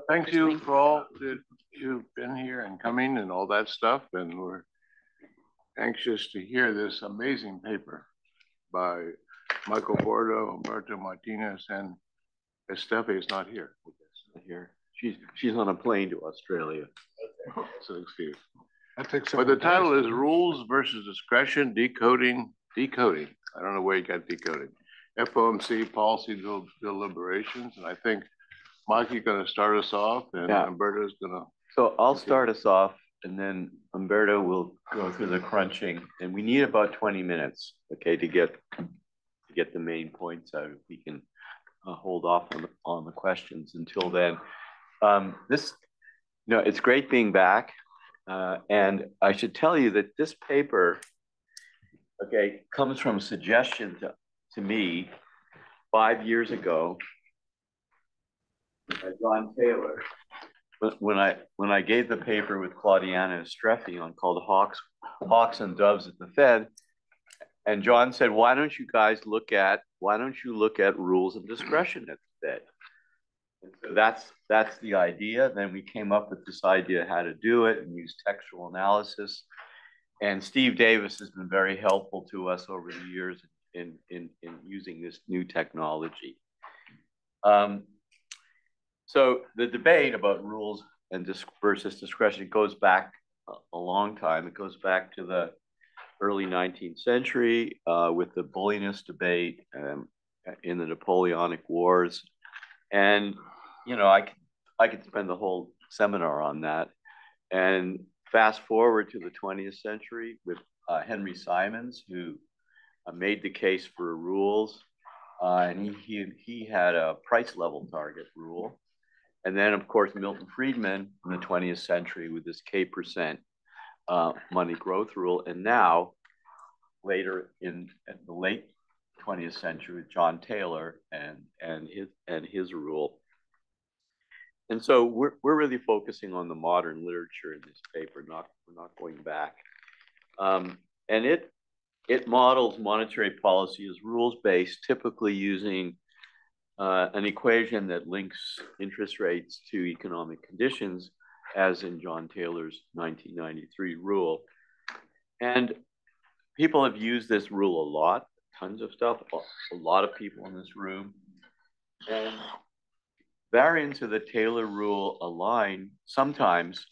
Thank you for all that you've been here and coming and all that stuff. And we're anxious to hear this amazing paper by Michael Bordo, Humberto Martinez, and Estefe is not here. Here. She's on a plane to Australia. So excuse. But the title is Rules versus Discretion, Decoding. I don't know where you got decoding. FOMC policy deliberations. And I think Mike, you're going to start us off, and Humberto's going to. So I'll start us off, and then Humberto will go through the crunching. And we need about 20 minutes, okay, to get the main points out. If we can hold off on the questions until then. It's great being back. And I should tell you that this paper, okay, comes from a suggestion to me 5 years ago by John Taylor. When I gave the paper with Claudiana Estrefi on called Hawks and Doves at the Fed, and John said, why don't you look at rules of discretion at the Fed? And so that's the idea. Then we came up with this idea how to do it and use textual analysis. And Steve Davis has been very helpful to us over the years in using this new technology. So the debate about rules and versus discretion goes back a long time. It goes back to the early 19th century with the bulliness debate in the Napoleonic Wars. And, I could spend the whole seminar on that. And fast forward to the 20th century with Henry Simons, who made the case for rules. And he had a price level target rule. And then, of course, Milton Friedman in the 20th century with this K% money growth rule. And now, later in the late 20th century with John Taylor and his rule. And so we're really focusing on the modern literature in this paper, we're not going back. And it models monetary policy as rules-based, typically using an equation that links interest rates to economic conditions, as in John Taylor's 1993 rule. And people have used this rule a lot, tons of stuff, a lot of people in this room. And variants of the Taylor rule align sometimes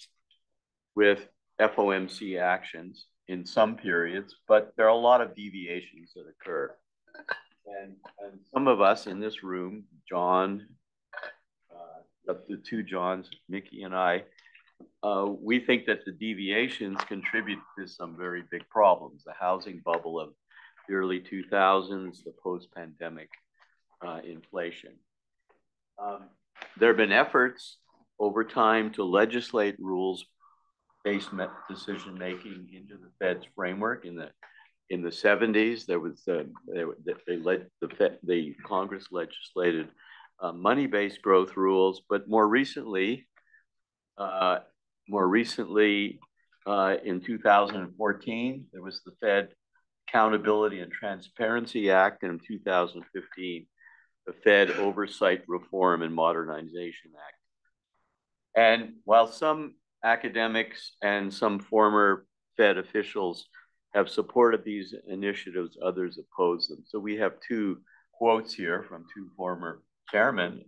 with FOMC actions in some periods, but there are a lot of deviations that occur. And some of us in this room, John, the two Johns, Mickey and I, we think that the deviations contribute to some very big problems. The housing bubble of the early 2000s, the post-pandemic inflation. There have been efforts over time to legislate rules-based decision-making into the Fed's framework. In the 70s, there was the Congress legislated money-based growth rules, but more recently, in 2014, there was the Fed Accountability and Transparency Act, and in 2015, the Fed Oversight Reform and Modernization Act. And while some academics and some former Fed officials have supported these initiatives, others oppose them. So we have two quotes here from two former chairmen.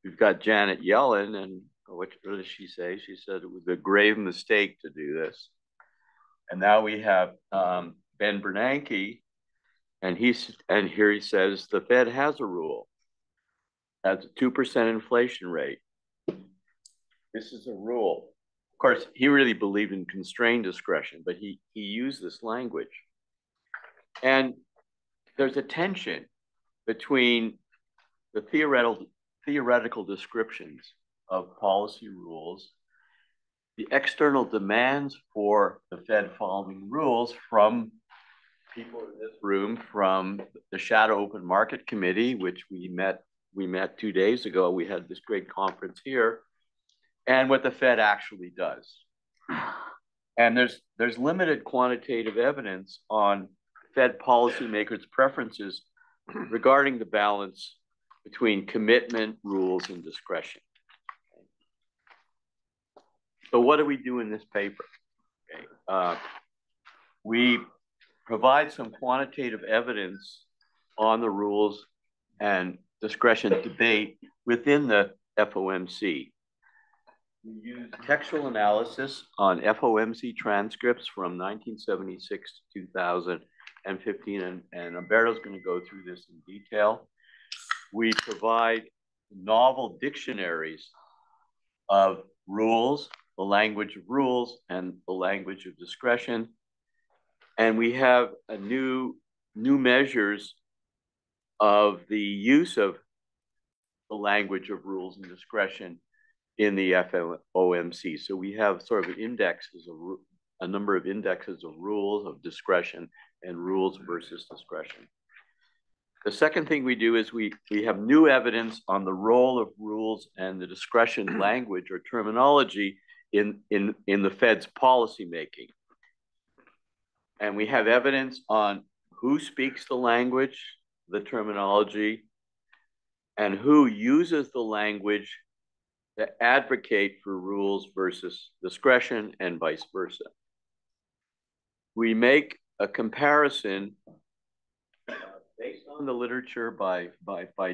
We've got Janet Yellen, and what does she say? She said it was a grave mistake to do this. And now we have Ben Bernanke, and here he says the Fed has a rule. That's a 2% inflation rate. This is a rule. Of course, he really believed in constrained discretion, but he used this language. And there's a tension between the theoretical descriptions of policy rules, the external demands for the Fed following rules from people in this room, from the Shadow Open Market Committee, which we met 2 days ago. We had this great conference here, and what the Fed actually does. And there's limited quantitative evidence on Fed policymakers' preferences regarding the balance between commitment, rules, and discretion. So what do we do in this paper? Okay. We provide some quantitative evidence on the rules and discretion debate within the FOMC. We use textual analysis on FOMC transcripts from 1976 to 2015, and Umberto's going to go through this in detail. We provide novel dictionaries of rules, the language of rules, and the language of discretion. And we have a new measures of the use of the language of rules and discretion in the FOMC. So we have sort of indexes of a number of indexes of rules of discretion and rules versus discretion. The second thing we do is we have new evidence on the role of rules and the discretion language or terminology in the Fed's policymaking. And we have evidence on who speaks the language, the terminology, and who uses the language to advocate for rules versus discretion and vice versa. We make a comparison based on the literature by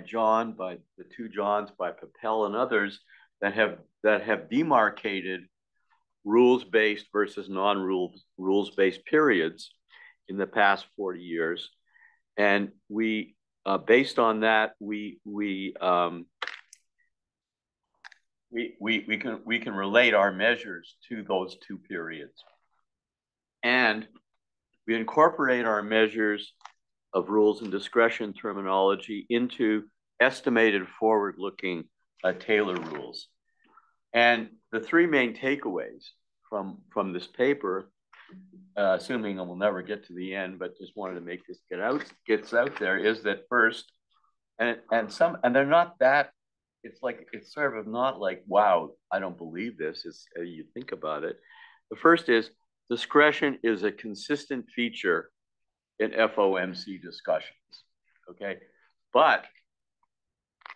John, by the two Johns, by Papel and others that have demarcated rules-based versus non-rules-based periods in the past 40 years. And we, based on that, we can relate our measures to those two periods. And we incorporate our measures of rules and discretion terminology into estimated forward-looking Taylor rules. And the three main takeaways from this paper, assuming we'll never get to the end, but just wanted to make this gets out there, is that first, and they're not that, it's sort of not like, wow, I don't believe this, it's you think about it. The first is discretion is a consistent feature in FOMC discussions, okay? But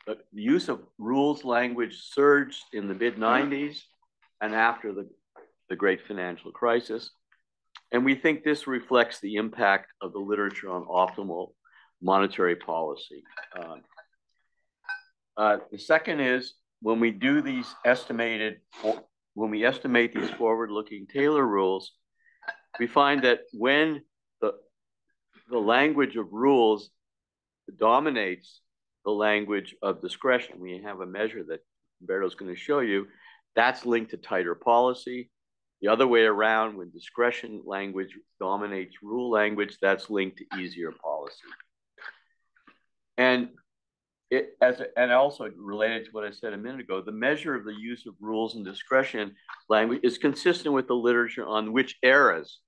the use of rules language surged in the mid-90s and after the great financial crisis. And we think this reflects the impact of the literature on optimal monetary policy. The second is when we do these when we estimate these forward-looking Taylor rules, we find that when the language of rules dominates the language of discretion, we have a measure that Umberto's going to show you, that's linked to tighter policy. The other way around, when discretion language dominates rule language, that's linked to easier policy. And also related to what I said a minute ago, the measure of the use of rules and discretion language is consistent with the literature on which eras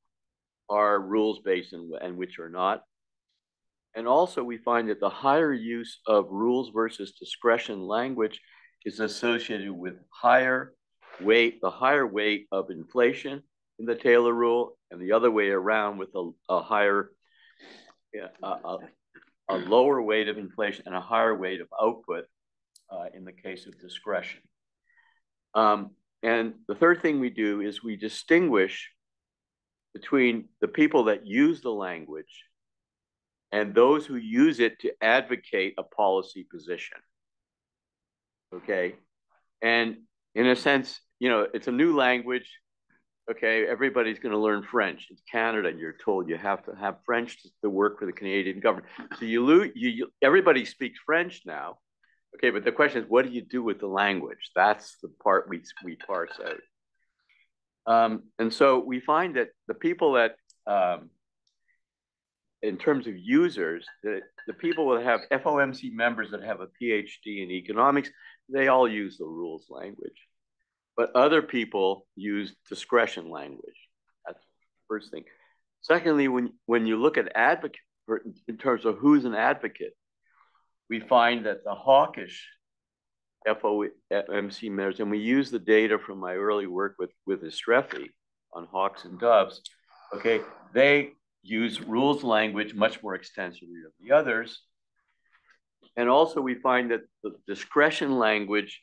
are rules-based and which are not. And also we find that the higher use of rules versus discretion language is associated with the higher weight of inflation in the Taylor rule, and the other way around with a lower weight of inflation and a higher weight of output in the case of discretion. And the third thing we do is we distinguish between the people that use the language and those who use it to advocate a policy position, okay? And in a sense, it's a new language, okay? Everybody's gonna learn French. It's Canada, you're told you have to have French to work for the Canadian government. So everybody speaks French now, okay? But the question is, what do you do with the language? That's the part we parse out. And so we find that the people that, in terms of users, the people that have FOMC members that have a PhD in economics, they all use the rules language. But other people use discretion language. That's the first thing. Secondly, when you look at advocate, in terms of who's an advocate, we find that the hawkish FOMC members, and we use the data from my early work with Estrefi on hawks and doves, okay, they use rules language much more extensively than the others. And also we find that the discretion language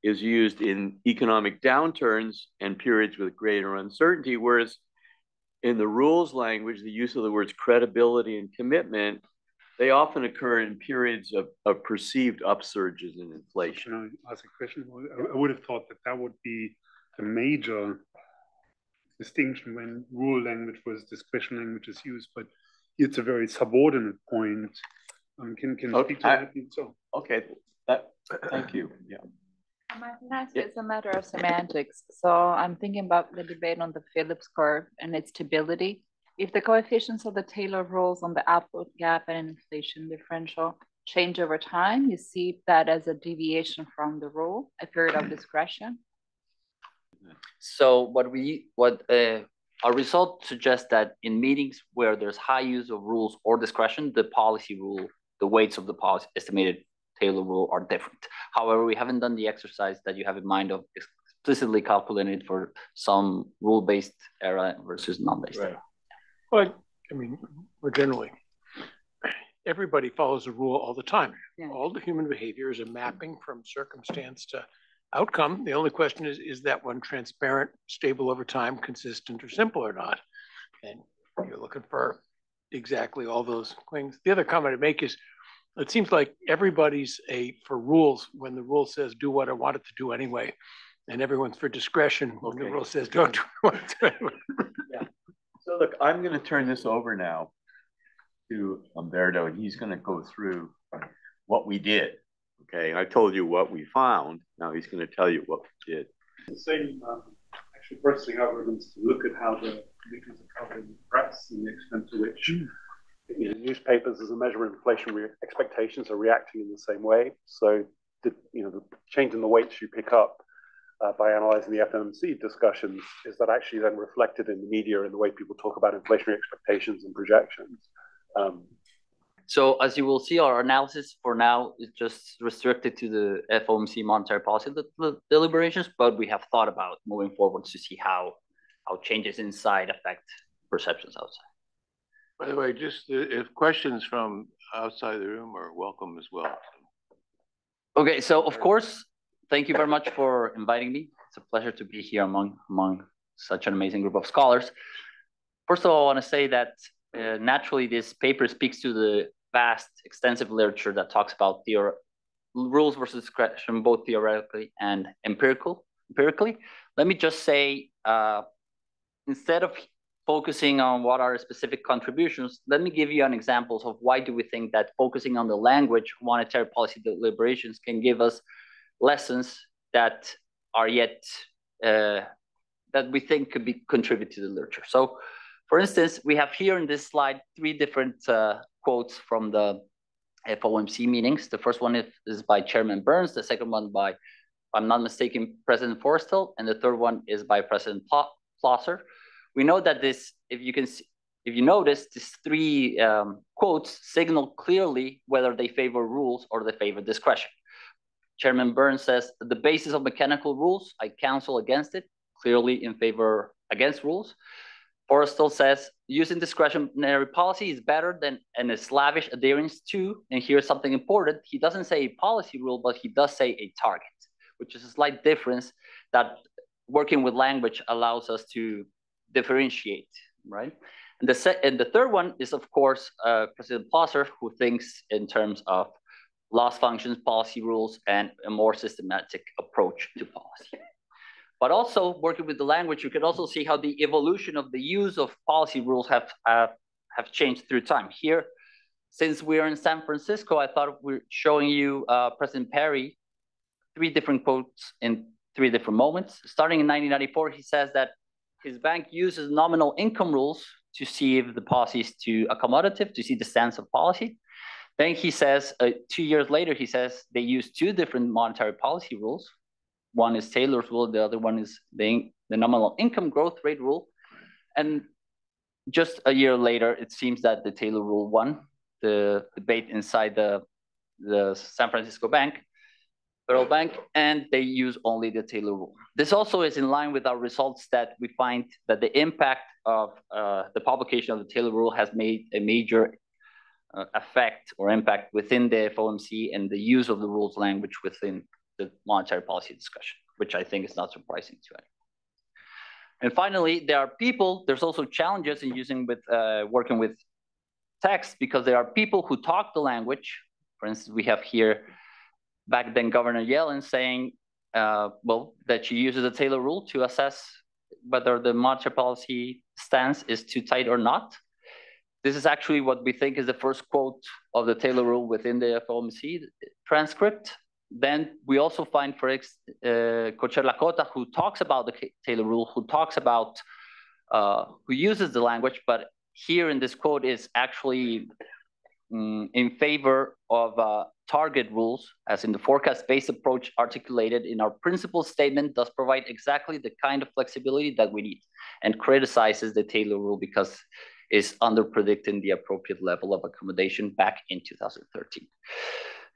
is used in economic downturns and periods with greater uncertainty, whereas in the rules language, the use of the words credibility and commitment, they often occur in periods of perceived upsurges in inflation. Can I ask a question? I would have thought that would be the major distinction when rule language versus discretion language is used, but it's a very subordinate point. Can you speak to that? So. Okay, thank you. Yeah. It's a matter of semantics. So I'm thinking about the debate on the Phillips curve and its stability. If the coefficients of the Taylor rules on the output gap and inflation differential change over time, you see that as a deviation from the rule, a period of discretion. So our result suggests that in meetings where there's high use of rules or discretion, the policy rule, the weights of the policy estimated Taylor rule are different. However, we haven't done the exercise that you have in mind of explicitly calculating it for some rule-based era versus non-based era. But I mean, we're generally, everybody follows a rule all the time. Yeah. All the human behavior is a mapping from circumstance to outcome. The only question is that one transparent, stable over time, consistent, or simple or not? And you're looking for exactly all those things. The other comment I make is, it seems like everybody's for rules when the rule says do what I want it to do anyway, and everyone's for discretion when the rule says don't do what I want it to do anyway. Yeah. So look, I'm going to turn this over now to Umberto, and he's going to go through what we did. Okay, I told you what we found. Now he's going to tell you what we did. The same actually processing algorithms to look at how the meetings are covered in the press and the extent to which newspapers as a measure of inflation expectations are reacting in the same way. So the change in the weights you pick up by analyzing the FOMC discussions is that actually then reflected in the media and the way people talk about inflationary expectations and projections. So as you will see, our analysis for now is just restricted to the FOMC monetary policy deliberations, but we have thought about moving forward to see how changes inside affect perceptions outside. By the way, just if questions from outside the room are welcome as well. Okay, so of course, thank you very much for inviting me. It's a pleasure to be here among such an amazing group of scholars. First of all, I want to say that naturally this paper speaks to the vast, extensive literature that talks about rules versus discretion, both theoretically and empirically. Let me just say, instead of focusing on what are specific contributions, let me give you an examples of why do we think that focusing on the language monetary policy deliberations can give us lessons that are yet that we think could be contribute to the literature. So, for instance, we have here in this slide 3 different quotes from the FOMC meetings. The first one is by Chairman Burns, the second one by, if I'm not mistaken, President Forrestal, and the third one is by President Plosser. We know that this, if you notice, these 3 quotes signal clearly whether they favor rules or they favor discretion. Chairman Burns says, the basis of mechanical rules, I counsel against it, clearly in favor against rules. Forrestal says, using discretionary policy is better than a slavish adherence to, and here's something important, he doesn't say a policy rule, but he does say a target, which is a slight difference that working with language allows us to differentiate, right? And the third one is, of course, President Plosser, who thinks in terms of loss functions, policy rules, and a more systematic approach to policy. But also working with the language, you can also see how the evolution of the use of policy rules have changed through time. Here, since we are in San Francisco, I thought we're showing you President Perry, 3 different quotes in 3 different moments. Starting in 1994, he says that his bank uses nominal income rules to see if the policy is too accommodative, to see the stance of policy. Then he says, 2 years later, he says they use 2 different monetary policy rules. One is Taylor's rule, the other one is the nominal income growth rate rule. And just a year later, it seems that the Taylor rule won the debate inside the San Francisco Federal Bank, and they use only the Taylor rule. This also is in line with our results that we find that the impact of the publication of the Taylor rule has made a major effect or impact within the FOMC and the use of the rules language within the monetary policy discussion, which I think is not surprising to anyone. And finally, there's also challenges in working with text, because there are people who talk the language. For instance, we have here back then Governor Yellen saying, that she uses the Taylor rule to assess whether the monetary policy stance is too tight or not. This is actually what we think is the first quote of the Taylor rule within the FOMC transcript. Then we also find, for Cocher Lakota, who talks about the Taylor rule, who uses the language, but here in this quote is actually in favor of target rules, as in the forecast-based approach articulated in our principal statement does provide exactly the kind of flexibility that we need, and criticizes the Taylor rule because it's under-predicting the appropriate level of accommodation back in 2013.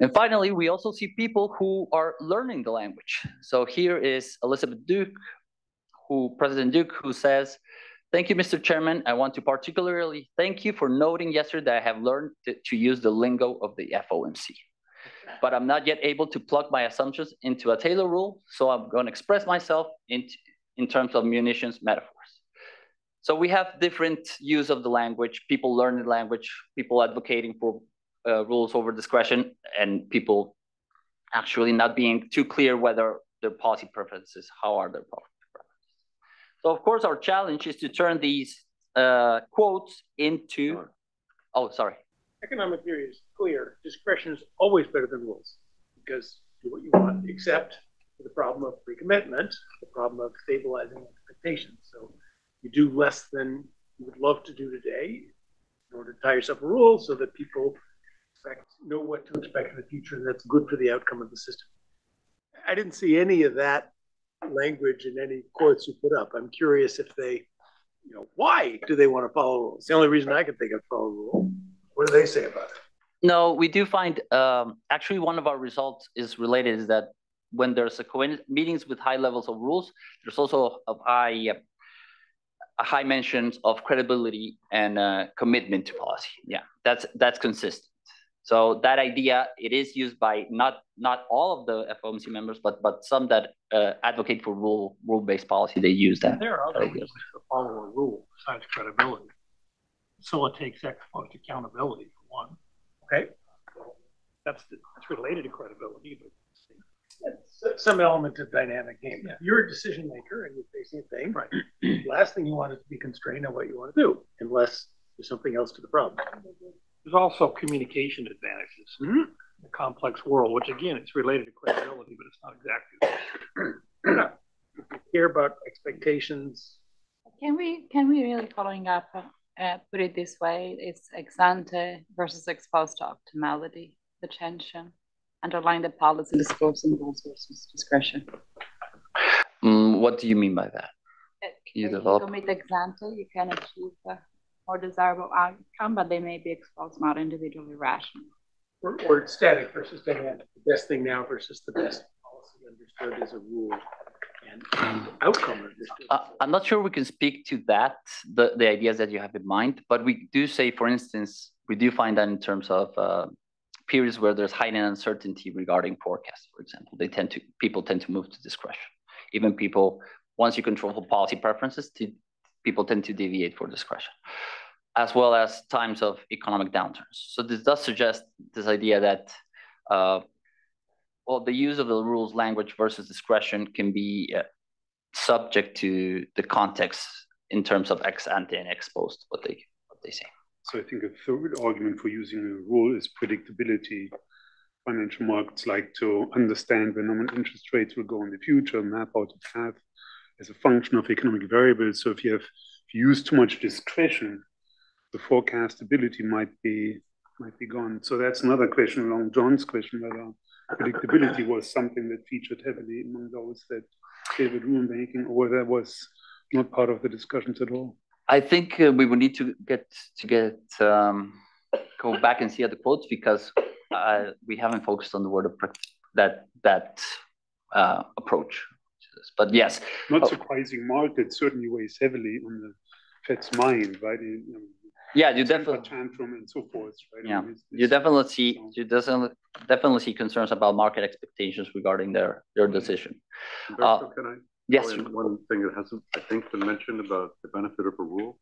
And finally, we also see people who are learning the language. So here is Elizabeth Duke, President Duke, who says, "Thank you, Mr. Chairman. I want to particularly thank you for noting yesterday that I have learned to use the lingo of the FOMC. But I'm not yet able to plug my assumptions into a Taylor rule, so I'm going to express myself in terms of munitions metaphors." So we have different use of the language, people learning the language, people advocating for rules over discretion, and people actually not being too clear whether their policy preferences, how are their policy preferences. So of course, our challenge is to turn these quotes into, Economic theory is clear. Discretion is always better than rules, because do what you want, except for the problem of pre-commitment, the problem of stabilizing expectations. So you do less than you would love to do today in order to tie yourself a rule so that people know what to expect in the future, and that's good for the outcome of the system. I didn't see any of that language in any quotes you put up. I'm curious if they, why do they want to follow rules? The only reason I could think of follow a rule. What do they say about it? No, we do find, actually one of our results is related is that when there's meetings with high levels of rules, there's also a high mentions of credibility and commitment to policy. Yeah, that's consistent. So that idea, it is used by not all of the FOMC members, but some that advocate for rule-based policy, they use that. There are other reasons to follow a rule besides credibility. Facilitates ex post accountability, for one. Okay, that's related to credibility, but it's some element of dynamic game. Yeah. You're a decision maker and you're facing a thing. Right. Last thing you want is to be constrained on what you want to do, unless there's something else to the problem. There's also communication advantages in a complex world, which again, it's related to credibility, but it's not exactly. If you care about expectations. Can we really, following up, put it this way? It's ex ante versus ex post optimality, the tension underlying the policy disclosing rules versus discretion. What do you mean by that? Can you develop? Commit ex ante, you can achieve a more desirable outcome, but they may be exposed not individually rational. Or static versus dynamic. The best thing now versus the best policy understood as a rule and outcome understood. I'm not sure we can speak to that, the ideas that you have in mind, but we do say, for instance, we do find that in terms of periods where there's heightened uncertainty regarding forecasts, for example, people tend to move to discretion. Even people, once you control policy preferences, people tend to deviate for discretion, as well as times of economic downturns. So this does suggest this idea that, the use of the rules language versus discretion can be subject to the context in terms of ex ante and ex post, what they say. So I think a third argument for using a rule is predictability. Financial markets like to understand when nominal interest rates will go in the future, map out a path as a function of economic variables. So if you use too much discretion, the forecastability might be gone. So that's another question along John's question, whether predictability was something that featured heavily among those that favored rule making, or whether that was not part of the discussions at all. I think we would need to go back and see at the quotes, because we haven't focused on the word of that approach. But yes, not surprising, market certainly weighs heavily on the Fed's mind, right? Yeah, you temper definitely. tantrum and so forth, right? Yeah, I mean, you definitely see concerns about market expectations regarding their decision. Umberto, can I? Yes. One thing that hasn't, I think, been mentioned about the benefit of a rule,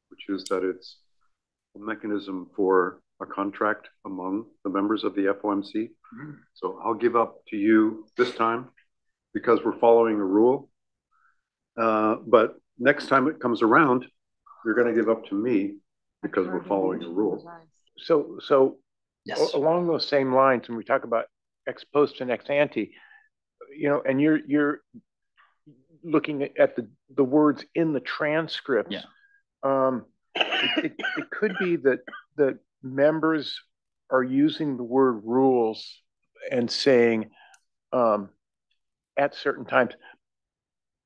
which is that it's a mechanism for a contract among the members of the FOMC. Mm-hmm. So I'll give up to you this time because we're following a rule. But next time it comes around, you're going to give up to me because we're following a rule. So yes. Along those same lines, when we talk about ex post and ex ante, and you're looking at the words in the transcripts. Yeah. It could be that members are using the word rules and saying at certain times,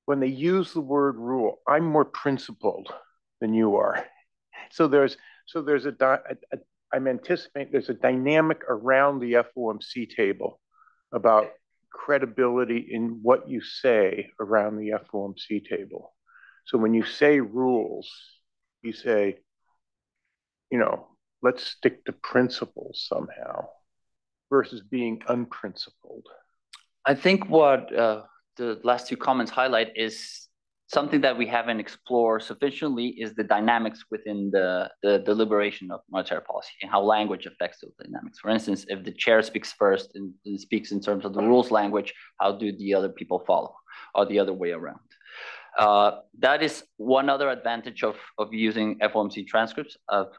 when they use the word rule, I'm more principled than you are. So I'm anticipating there's a dynamic around the FOMC table about credibility in what you say around the FOMC table. So when you say rules, you say, let's stick to principles somehow versus being unprincipled. I think what the last two comments highlight is something that we haven't explored sufficiently is the dynamics within the deliberation of monetary policy and how language affects those dynamics. For instance, if the chair speaks first and speaks in terms of the rules language, how do the other people follow, or the other way around? That is one other advantage of using FOMC transcripts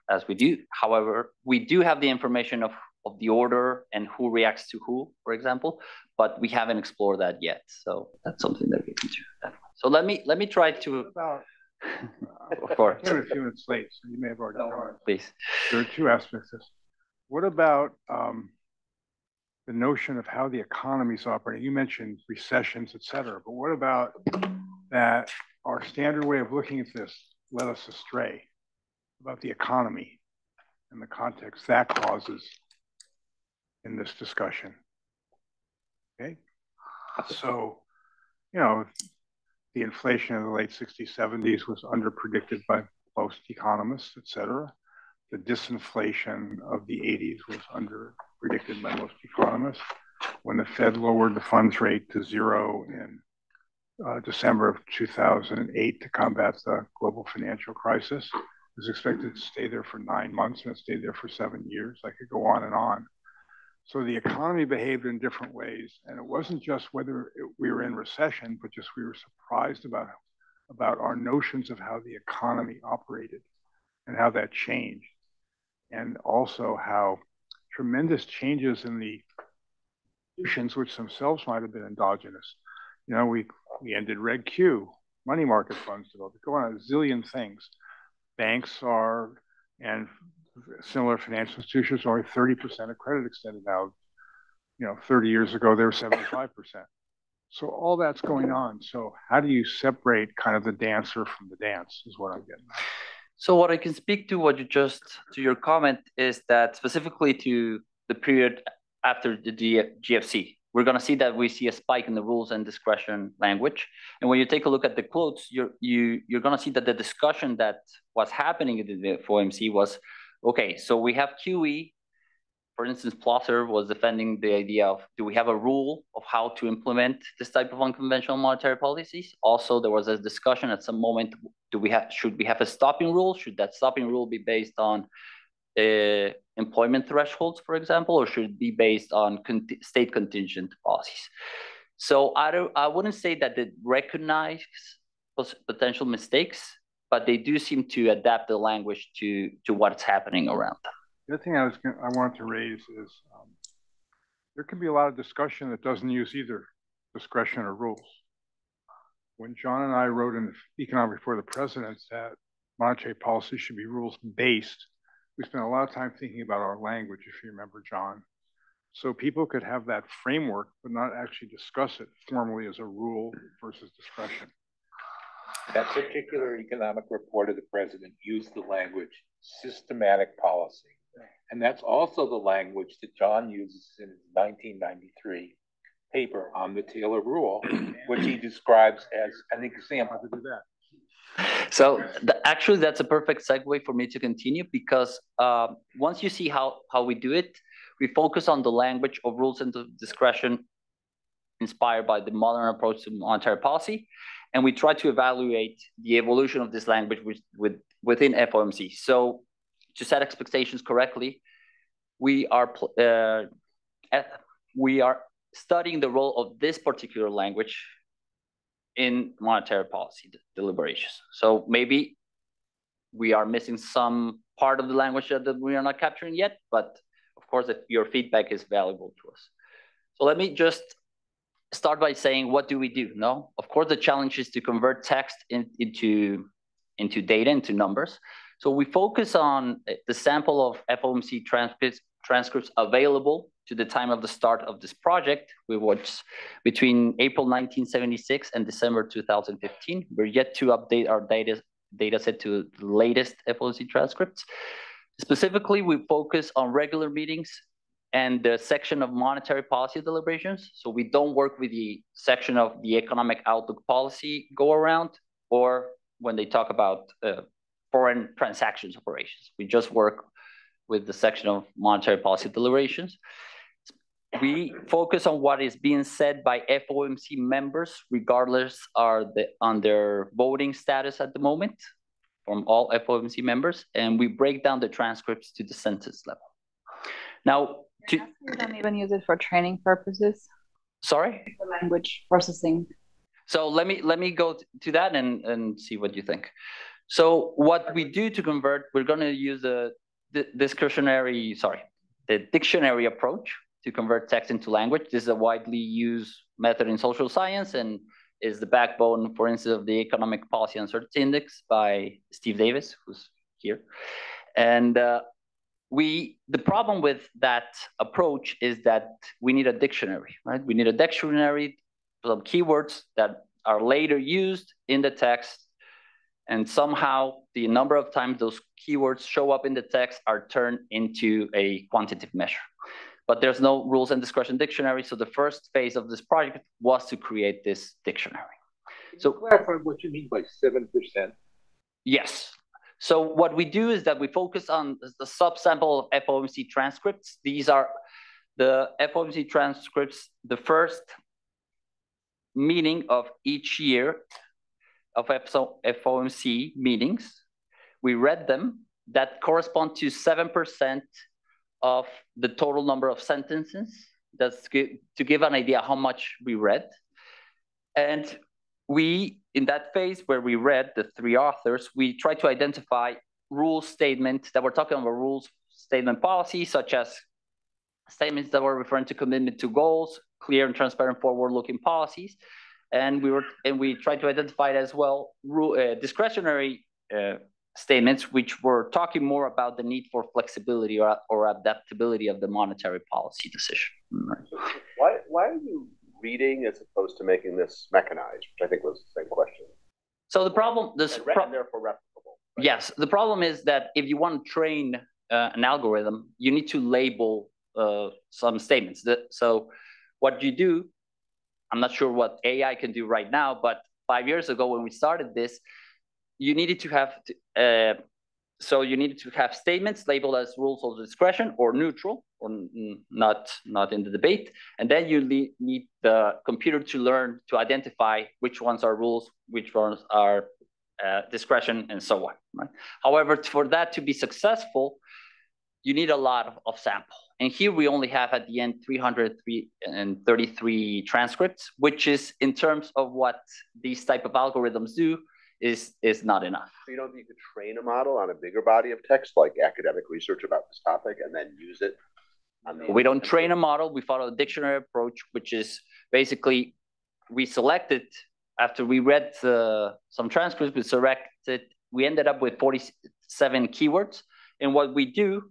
as we do. However, we do have the information of the order and who reacts to who, for example, but we haven't explored that yet. So that's something that we can do. So let me try to. Of course. I'm a few minutes late, so you may have already gone. Please. There are two aspects of this. What about the notion of how the economy is operating? You mentioned recessions, et cetera, but what about that our standard way of looking at this led us astray about the economy and the context that causes in this discussion? Okay, so, the inflation of the late 60s, 70s was under-predicted by most economists, et cetera. The disinflation of the 80s was under-predicted by most economists. When the Fed lowered the funds rate to zero in December of 2008 to combat the global financial crisis, it was expected to stay there for 9 months, and it stayed there for 7 years. I could go on and on. So the economy behaved in different ways, and it wasn't just whether we were in recession, but just we were surprised about our notions of how the economy operated and how that changed, and also how tremendous changes in the institutions, which themselves might have been endogenous. We ended Reg Q, money market funds developed, go on a zillion things. Banks are, and similar financial institutions are 30% of credit extended now. 30 years ago, they were 75%. So all that's going on. So how do you separate kind of the dancer from the dance is what I'm getting at. So what I can speak to to your comment is that specifically to the period after the GFC, we're going to see that we see a spike in the rules and discretion language. And when you take a look at the quotes, you're going to see that the discussion that was happening in the FOMC was, okay, so we have QE. For instance, Plosser was defending the idea of, do we have a rule of how to implement this type of unconventional monetary policies? Also, there was a discussion at some moment, should we have a stopping rule? Should that stopping rule be based on employment thresholds, for example, or should it be based on state contingent policies? So I wouldn't say that they recognize potential mistakes, but they do seem to adapt the language to what's happening around them. The other thing I wanted to raise is there can be a lot of discussion that doesn't use either discretion or rules. When John and I wrote in the Economic Report of the President that monetary policy should be rules-based, we spent a lot of time thinking about our language, if you remember, John. So people could have that framework, but not actually discuss it formally as a rule versus discretion. That particular Economic Report of the President used the language systematic policy. And that's also the language that John uses in his 1993 paper on the Taylor Rule, which he describes as an example. So actually, that's a perfect segue for me to continue because once you see how we do it, we focus on the language of rules and discretion inspired by the modern approach to monetary policy, and we try to evaluate the evolution of this language within FOMC. So to set expectations correctly, we are studying the role of this particular language in monetary policy deliberations. So maybe we are missing some part of the language that we are not capturing yet, but of course, your feedback is valuable to us. So let me just start by saying, what do we do? No, of course, the challenge is to convert text into data, into numbers. So we focus on the sample of FOMC transcripts available to the time of the start of this project, which was between April 1976 and December 2015. We're yet to update our data set to the latest FOMC transcripts. Specifically, we focus on regular meetings and the section of monetary policy deliberations. So we don't work with the section of the economic outlook policy go around, or when they talk about foreign transactions operations. We just work with the section of monetary policy deliberations. We focus on what is being said by FOMC members, regardless on their voting status at the moment, from all FOMC members, and we break down the transcripts to the sentence level. Now, you don't even use it for training purposes. Sorry? The language processing. So let me go to that and see what you think. So what we do to convert, we're going to use the dictionary approach to convert text into language. This is a widely used method in social science and is the backbone, for instance, of the Economic Policy Uncertainty Index by Steve Davis, who's here. And the problem with that approach is that we need a dictionary, right? We need a dictionary of keywords that are later used in the text, and somehow the number of times those keywords show up in the text are turned into a quantitative measure. But there's no rules and discretion dictionary, so the first phase of this project was to create this dictionary. So clarify what you mean by 7%. Yes. So what we do is that we focus on the subsample of FOMC transcripts. These are the FOMC transcripts, the first meeting of each year of FOMC meetings. We read them. That correspond to 7% of the total number of sentences. That's to give an idea how much we read. And we, in that phase where we read the three authors, we try to identify rule statements that we're talking about rules statement policy, such as statements that were referring to commitment to goals, clear and transparent forward-looking policies. And we tried to identify it as well discretionary statements, which were talking more about the need for flexibility or adaptability of the monetary policy decision. So why are you reading as opposed to making this mechanized, which I think was the same question? So the problem, and therefore replicable. Right? Yes, the problem is that if you want to train an algorithm, you need to label some statements. So what you do, I'm not sure what AI can do right now, but 5 years ago when we started this, you needed to have statements labeled as rules of discretion or neutral or not in the debate, and then you need the computer to learn to identify which ones are rules, which ones are discretion, and so on. Right? However, for that to be successful, you need a lot of sample. And here we only have at the end 333 transcripts, which is in terms of what these type of algorithms do, is not enough. So you don't need to train a model on a bigger body of text like academic research about this topic and then use it on the... We don't train a model. We follow a dictionary approach, which is basically we selected, after we read some transcripts, we ended up with 47 keywords. And what we do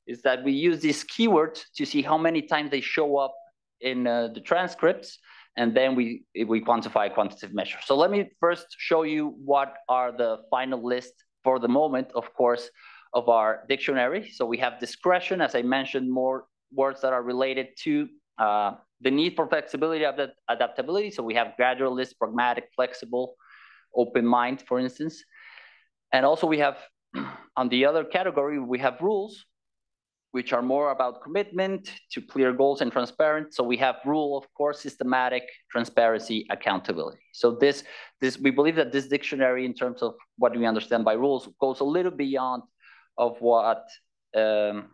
is that we use these keywords to see how many times they show up in the transcripts, and then we quantify a quantitative measure. So let me first show you what are the final list for the moment, of course, of our dictionary. So we have discretion, as I mentioned, more words that are related to the need for flexibility, adaptability. So we have gradualist, pragmatic, flexible. open mind, for instance. And also we have, on the other category, we have rules, which are more about commitment to clear goals and transparent. So we have rule, of course, systematic, transparency, accountability. So this we believe that this dictionary, in terms of what we understand by rules, goes a little beyond of what the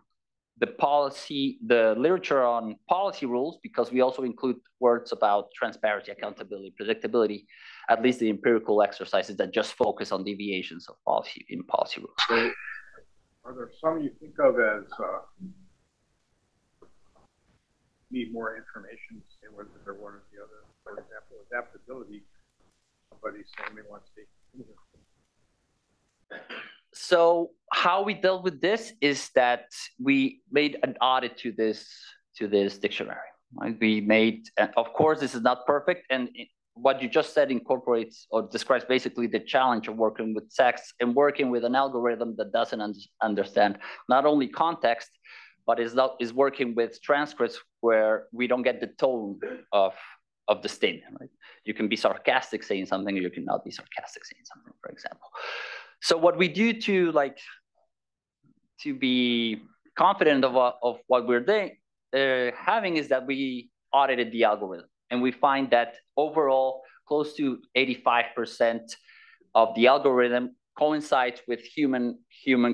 literature on policy rules, because we also include words about transparency, accountability, predictability, at least the empirical exercises that just focus on deviations of policy in policy rules. So, are there some you think of as need more information, say whether they're one or the other? For example, adaptability. Somebody's saying they want to stay. So how we dealt with this is that we made an audit to this dictionary. Right? We made, of course, this is not perfect, and what you just said incorporates or describes basically the challenge of working with text and working with an algorithm that doesn't understand not only context, but is working with transcripts where we don't get the tone of the statement. Right? You can be sarcastic saying something, or you cannot be sarcastic saying something, for example. So what we do to be confident of what we're doing, having is that we audited the algorithm. And we find that overall, close to 85% of the algorithm coincides with human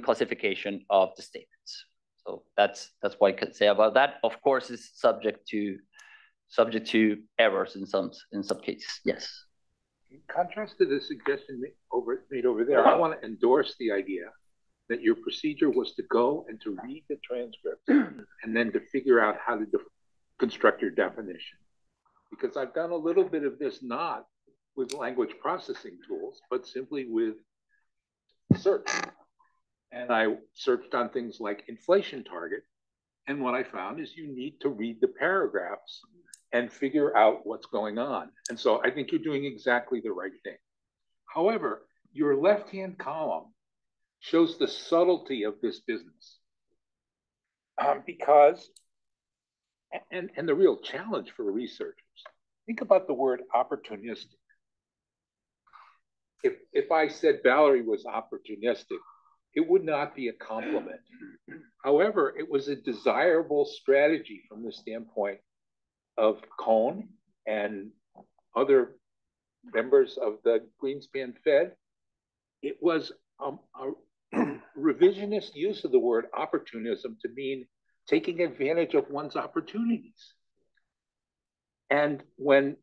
classification of the statements. So that's what I could say about that. Of course, it's subject to errors in some cases. Yes. In contrast to the suggestion made over there, I want to endorse the idea that your procedure was to go and to read the transcript and then to figure out how to construct your definition. Because I've done a little bit of this not with language processing tools, but simply with search. And I searched on things like inflation target. And what I found is you need to read the paragraphs and figure out what's going on. And so I think you're doing exactly the right thing. However, your left-hand column shows the subtlety of this business. Because, and the real challenge for researchers, think about the word opportunistic. If I said Valerie was opportunistic, it would not be a compliment. However, it was a desirable strategy from the standpoint of Cohn and other members of the Greenspan Fed. It was a revisionist use of the word opportunism to mean taking advantage of one's opportunities. And when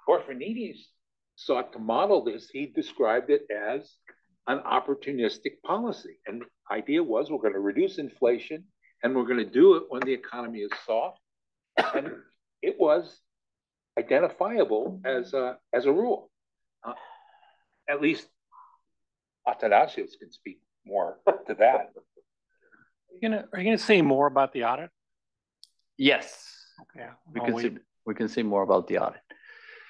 Orphanides sought to model this, he described it as an opportunistic policy. And the idea was we're going to reduce inflation and we're going to do it when the economy is soft. And it was identifiable as a rule. At least Athanasios can speak more to that. Are you gonna say more about the audit? Yes. Okay. We can say more about the audit.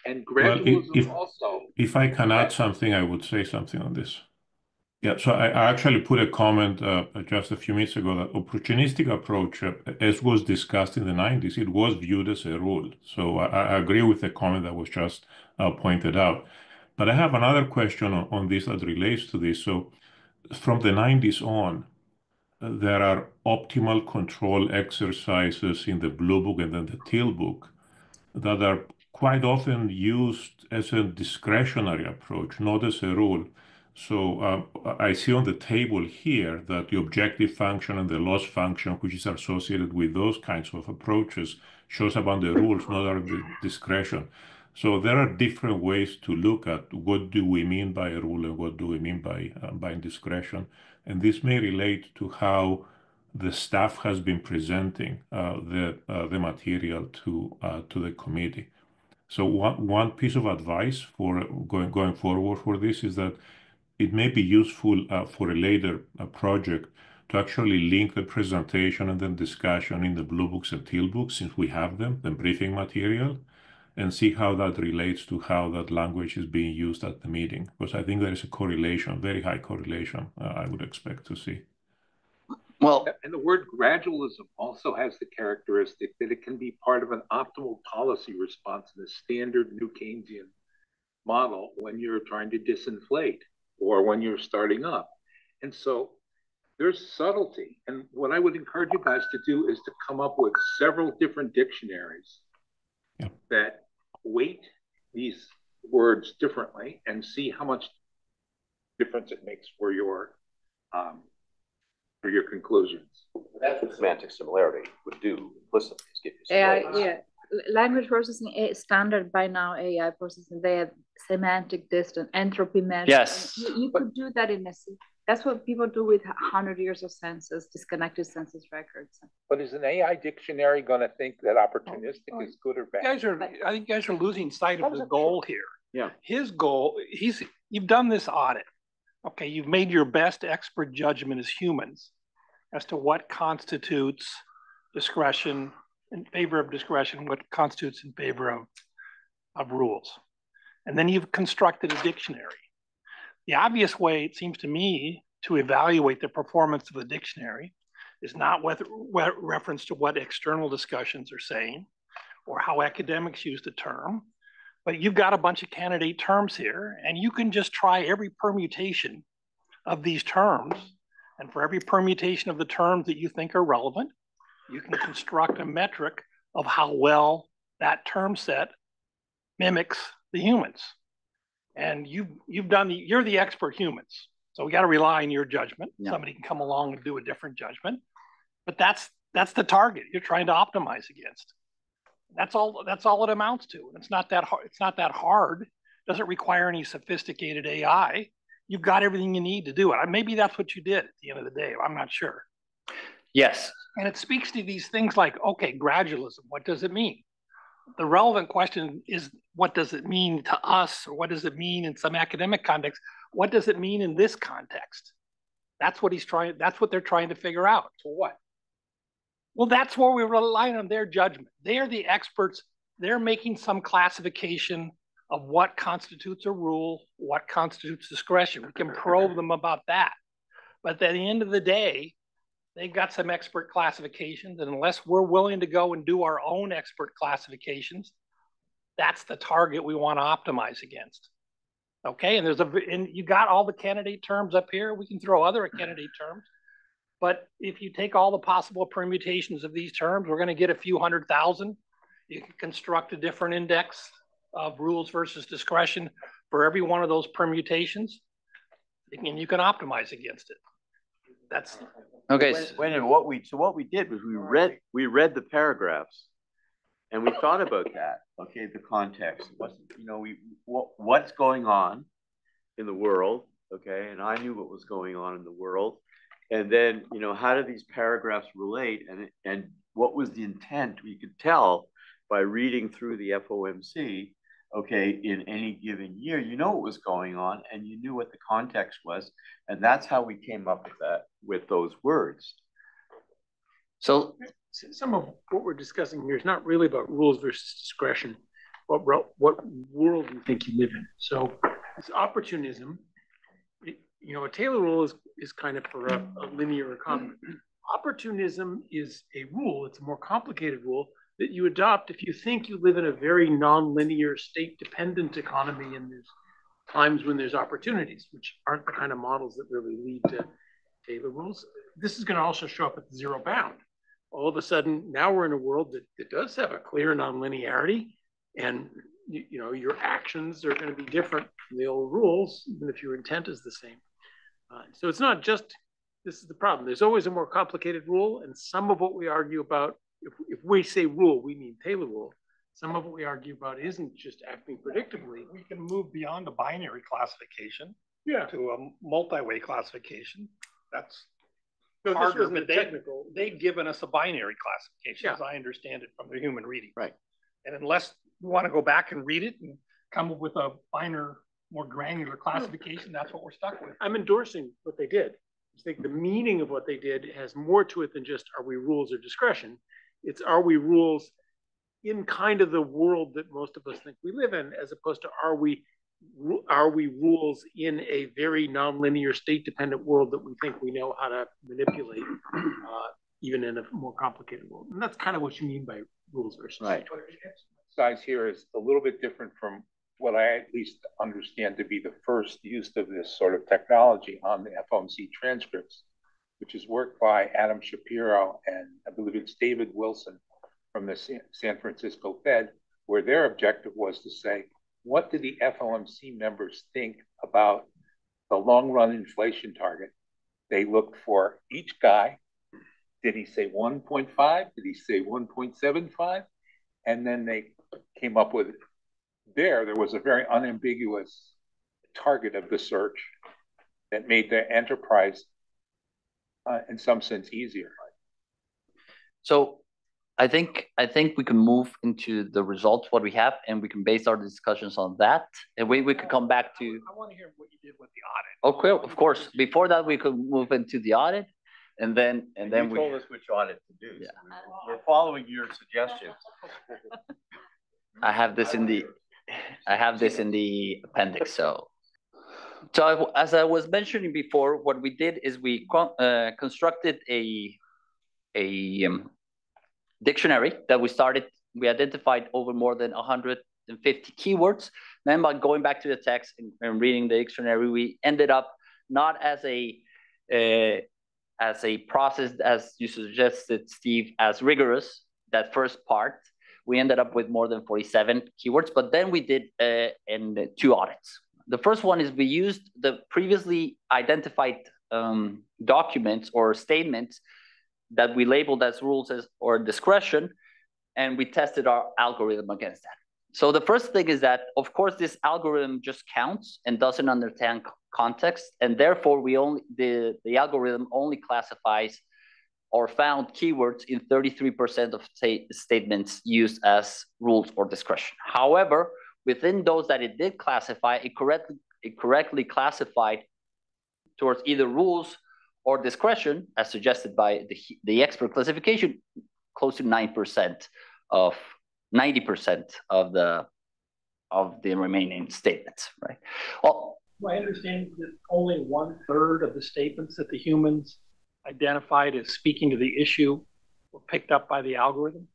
And gradualism also. If I can add something, I would say something on this. Yeah, so I actually put a comment just a few minutes ago that opportunistic approach, as was discussed in the 90s, it was viewed as a rule. So I agree with the comment that was just pointed out. But I have another question on this that relates to this. So from the 90s on, there are optimal control exercises in the Blue Book and then the Teal Book that are quite often used as a discretionary approach, not as a rule. So I see on the table here that the objective function and the loss function, which is associated with those kinds of approaches, shows up on the rules, not on the discretion. So there are different ways to look at what do we mean by a rule and what do we mean by discretion. And this may relate to how the staff has been presenting the material to the committee. So one piece of advice for going forward for this is that it may be useful for a later project to actually link the presentation and then discussion in the Blue Books and Teal Books, since we have them, the briefing material, and see how that relates to how that language is being used at the meeting. Because I think there is a correlation, very high correlation, I would expect to see. Well, and the word gradualism also has the characteristic that it can be part of an optimal policy response in a standard New Keynesian model when you're trying to disinflate or when you're starting up. And so there's subtlety. And what I would encourage you guys to do is to come up with several different dictionaries that weight these words differently and see how much difference it makes for your conclusions. That's what semantic similarity would do implicitly, is give you similarities. Language processing standard by now, AI processing, they have semantic distance, entropy measure. Yes. You could do that in a, that's what people do with 100 years of census, disconnected census records. But is an AI dictionary going to think that opportunistic is good or bad? I think you guys are losing sight of the goal here. Yeah. His goal, you've done this audit. Okay, you've made your best expert judgment as humans as to what constitutes discretion in favor of discretion, what constitutes in favor of rules. And then you've constructed a dictionary. The obvious way, it seems to me, to evaluate the performance of the dictionary is not with reference to what external discussions are saying or how academics use the term, but you've got a bunch of candidate terms here, and you can just try every permutation of these terms. And for every permutation of the terms that you think are relevant, you can construct a metric of how well that term set mimics the humans. And you're the expert humans. So we got to rely on your judgment. Yeah. Somebody can come along and do a different judgment, but that's the target you're trying to optimize against. That's all it amounts to. And it's not that hard. It's not that hard. It doesn't require any sophisticated AI. You've got everything you need to do it. Maybe that's what you did at the end of the day. I'm not sure. Yes. And it speaks to these things like, okay, gradualism, what does it mean? The relevant question is, what does it mean to us? Or what does it mean in some academic context? What does it mean in this context? That's what they're trying to figure out. So what? Well, that's where we rely on their judgment. They're the experts. They're making some classification of what constitutes a rule, what constitutes discretion. We can probe them about that. But at the end of the day, they've got some expert classifications, and unless we're willing to go and do our own expert classifications, that's the target we want to optimize against. Okay, and you got all the candidate terms up here. We can throw other candidate terms, but if you take all the possible permutations of these terms, we're going to get a few 100,000. You can construct a different index of rules versus discretion for every one of those permutations, and you can optimize against it. That's okay. What we did was we read the paragraphs, and we thought about that. Okay, the context. What's going on in the world? Okay, and I knew what was going on in the world, and then how do these paragraphs relate? And what was the intent? We could tell by reading through the FOMC. Okay, in any given year, you know what was going on, and you knew what the context was, and that's how we came up with those words. So some of what we're discussing here is not really about rules versus discretion, but what world you think you live in. So this opportunism, a Taylor rule is kind of for a linear economy. Opportunism is a rule. It's a more complicated rule that you adopt if you think you live in a very non-linear, state-dependent economy, and there's times when there's opportunities, which aren't the kind of models that really lead to Taylor rules. This is going to also show up at the zero bound. All of a sudden, now we're in a world that does have a clear non-linearity, and your actions are going to be different from the old rules, even if your intent is the same. So it's not just, this is the problem. There's always a more complicated rule, and some of what we argue about, if we say rule, we mean Taylor rule. Some of what we argue about isn't just acting predictably. We can move beyond a binary classification to a multi-way classification. That's harder, but they've given us a binary classification, as I understand it from the human reading. Right. And unless we want to go back and read it and come up with a finer, more granular classification, that's what we're stuck with. I'm endorsing what they did. I think the meaning of what they did has more to it than just, are we rules or discretion? It's, are we rules in kind of the world that most of us think we live in, as opposed to, are we rules in a very nonlinear, state-dependent world that we think we know how to manipulate, even in a more complicated world. And that's kind of what you mean by rules versus. Right. Size here is a little bit different from what I at least understand to be the first use of this sort of technology on the FOMC transcripts, which is work by Adam Shapiro and I believe it's David Wilson from the San Francisco Fed, where their objective was to say, what do the FOMC members think about the long-run inflation target? They looked for each guy. Did he say 1.5? Did he say 1.75? And then they came up with, there was a very unambiguous target of the search that made the enterprise, in some sense, easier. So I think we can move into the results, what we have, and we can base our discussions on that. And we could come back to. I want to hear what you did with the audit. Okay, of course. Before that, we could move into the audit, and then you we told us which audit to do. Yeah. So we're following your suggestions. I have this in the appendix. So as I was mentioning before, what we did is we constructed a dictionary that we identified over more than 150 keywords. Then by going back to the text and reading the dictionary, we ended up not as a process, as you suggested, Steve, as rigorous, that first part. We ended up with more than 47 keywords, but then we did in 2 audits. The first one is we used the previously identified documents or statements that we labeled as rules or discretion, and we tested our algorithm against that. So the first thing is that, of course, this algorithm just counts and doesn't understand context, and therefore the algorithm only classifies or found keywords in 33% of statements used as rules or discretion. However, within those that it did classify, it correctly classified towards either rules or discretion, as suggested by the expert classification, close to 90% of the remaining statements, right? Well, I understand that only 1/3 of the statements that the humans identified as speaking to the issue were picked up by the algorithm?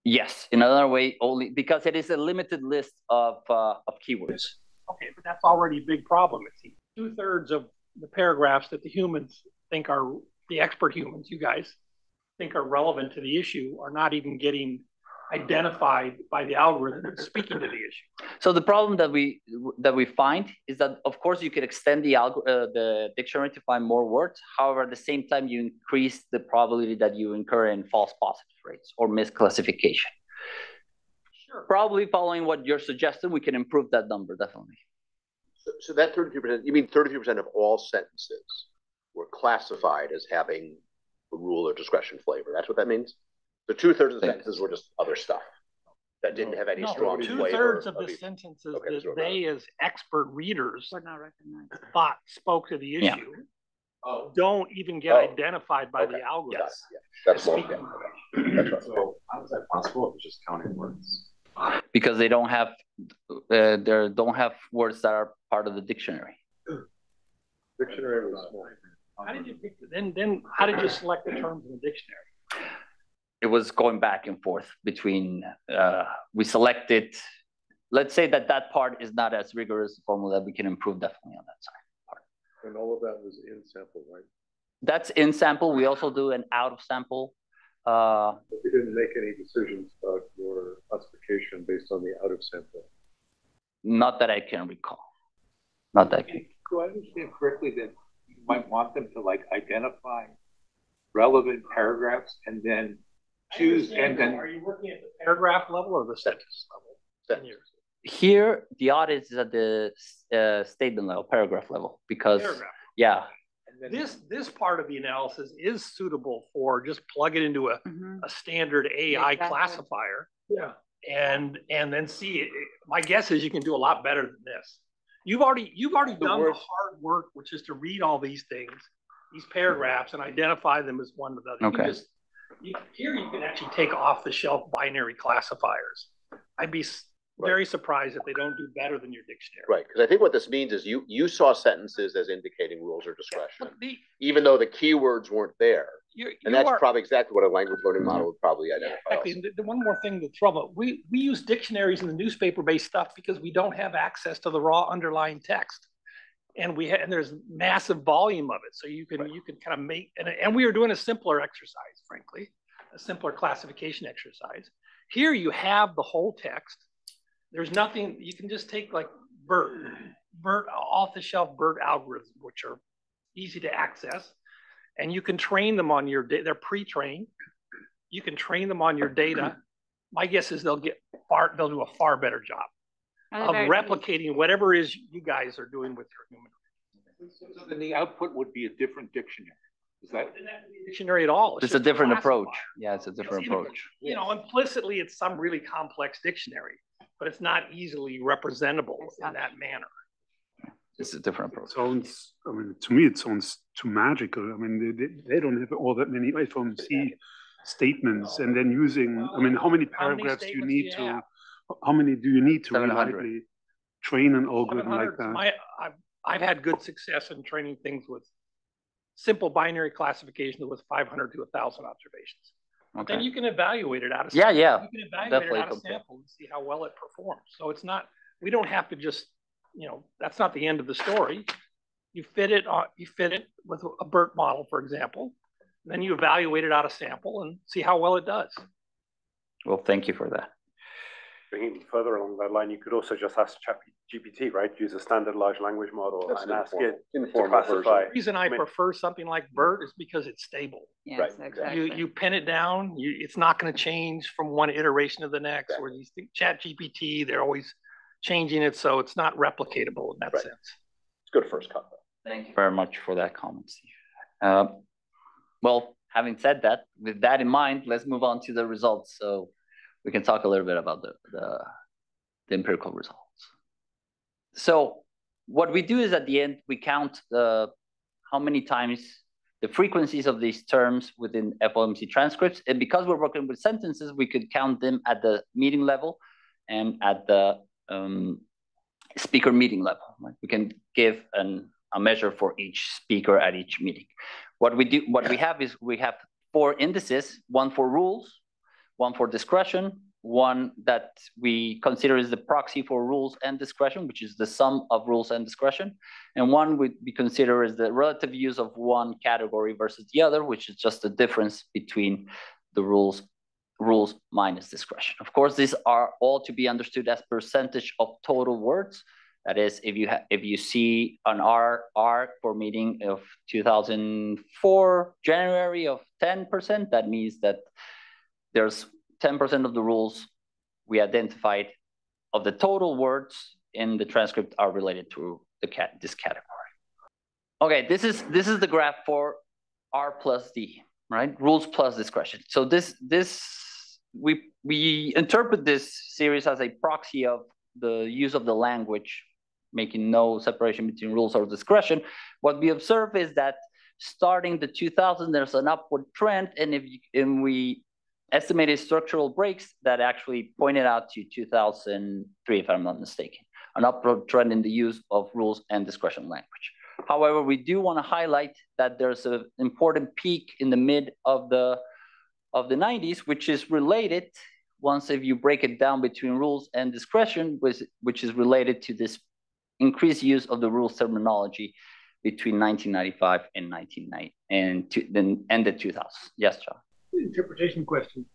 Yes, in another way, only because it is a limited list of keywords. Okay, but that's already a big problem. It seems 2/3 of the paragraphs that the humans think are, the expert humans, you guys, think are relevant to the issue are not even getting identified by the algorithm speaking to the issue. So the problem that we find is that, of course, you could extend the dictionary to find more words. However, at the same time, you increase the probability that you incur in false positive rates or misclassification. Sure. Probably following what you're suggesting, we can improve that number, definitely. So that 33%, you mean 33% of all sentences were classified as having a rule or discretion flavor? That's what that means? So 2/3 of the sentences were just other stuff that didn't have any strong flavor. 2/3 of the sentences that they, as expert readers, thought spoke to the issue, don't even get identified by the algorithm. Yes, that's more. That's right. So how is that possible if it's just counting words? Because they don't have words that are part of the dictionary. Dictionary was small. How did you pick then how did you select the terms in the dictionary? It was going back and forth between, we selected, let's say that part is not as rigorous a formula, we can improve definitely on that side part. And all of that was in sample, right? That's in sample. We also do an out of sample. But you didn't make any decisions about your classification based on the out of sample. Not that I can recall. Not that I can. Do I understand correctly that you might want them to identify relevant paragraphs and then choose and then are you working at the paragraph level or the sentence level? Here, the audit is at the statement level, paragraph level, because yeah. This part of the analysis is suitable for just plug it into a standard AI classifier. Yeah. And then see it. My guess is you can do a lot better than this. You've already done the hard work, which is to read all these things, these paragraphs, and identify them as one to the other. Okay. Here you can actually take off-the-shelf binary classifiers. I'd be very surprised if they don't do better than your dictionary. Right, because I think what this means is you saw sentences as indicating rules or discretion, even though the keywords weren't there. And that's probably exactly what a language learning model would probably identify. Exactly. And the one more thing to trouble, we use dictionaries in the newspaper-based stuff because we don't have access to the raw underlying text. And and there's massive volume of it. So you can kind of make, and we are doing a simpler exercise, frankly, a simpler classification exercise. Here you have the whole text. There's nothing, you can just take like BERT, off-the-shelf BERT algorithms, which are easy to access. And you can train them on your data. They're pre-trained. You can train them on your data. My guess is they'll do a far better job of replicating whatever is you guys are doing with your human. So then the output would be a different dictionary. Is that dictionary at all? It's a different approach. Yeah, it's a different approach. You know, implicitly, it's some really complex dictionary, but it's not easily representable in that manner. It's a different approach. Sounds, I mean, to me, it sounds too magical. I mean, they don't have all that many FOMC statements, and then using, I mean, how many paragraphs do you need to, how many do you need to reliably train an algorithm like that? I've had good success in training things with simple binary classification with 500 to 1,000 observations. Okay. Then you can evaluate it out of sample. Yeah. You can evaluate it out of sample and see how well it performs. So it's not, we don't have to just, you know, that's not the end of the story. You fit it with a BERT model, for example. Then you evaluate it out of sample and see how well it does. Well, thank you for that. Bringing further along that line, you could also just ask ChatGPT, right? Use a standard large language model and ask it to classify. The reason I prefer something like BERT is because it's stable. Yes, right, exactly. You pin it down. It's not going to change from one iteration to the next. Exactly. Where these ChatGPT, they're always changing it, so it's not replicatable in that sense. It's good first cut, though. Thank you very much for that comment, Steve. Well, having said that, with that in mind, let's move on to the results. So we can talk a little bit about the empirical results. So what we do is at the end, we count how many times the frequencies of these terms within FOMC transcripts. And because we're working with sentences, we could count them at the meeting level and at the speaker meeting level. Right? We can give a measure for each speaker at each meeting. What we have is we have 4 indices, one for rules, one for discretion, one that we consider is the proxy for rules and discretion, which is the sum of rules and discretion, and one we consider is the relative use of one category versus the other, which is just the difference between the rules minus discretion. Of course, these are all to be understood as percentage of total words. That is, if you see an R for meeting of 2004 January of 10%, that means that there's 10% of the rules we identified of the total words in the transcript are related to this category. Okay, this is the graph for R plus D, right? Rules plus discretion. So we interpret this series as a proxy of the use of the language, making no separation between rules or discretion. What we observe is that starting the 2000s, there's an upward trend, and we estimated structural breaks that actually pointed out to 2003, if I'm not mistaken, an upward trend in the use of rules and discretion language. However, we do want to highlight that there's an important peak in the mid of the 90s, which is related, if you break it down between rules and discretion, which is related to this increased use of the rules terminology between 1995 and 1990 and the 2000s. Yes, John. Interpretation question.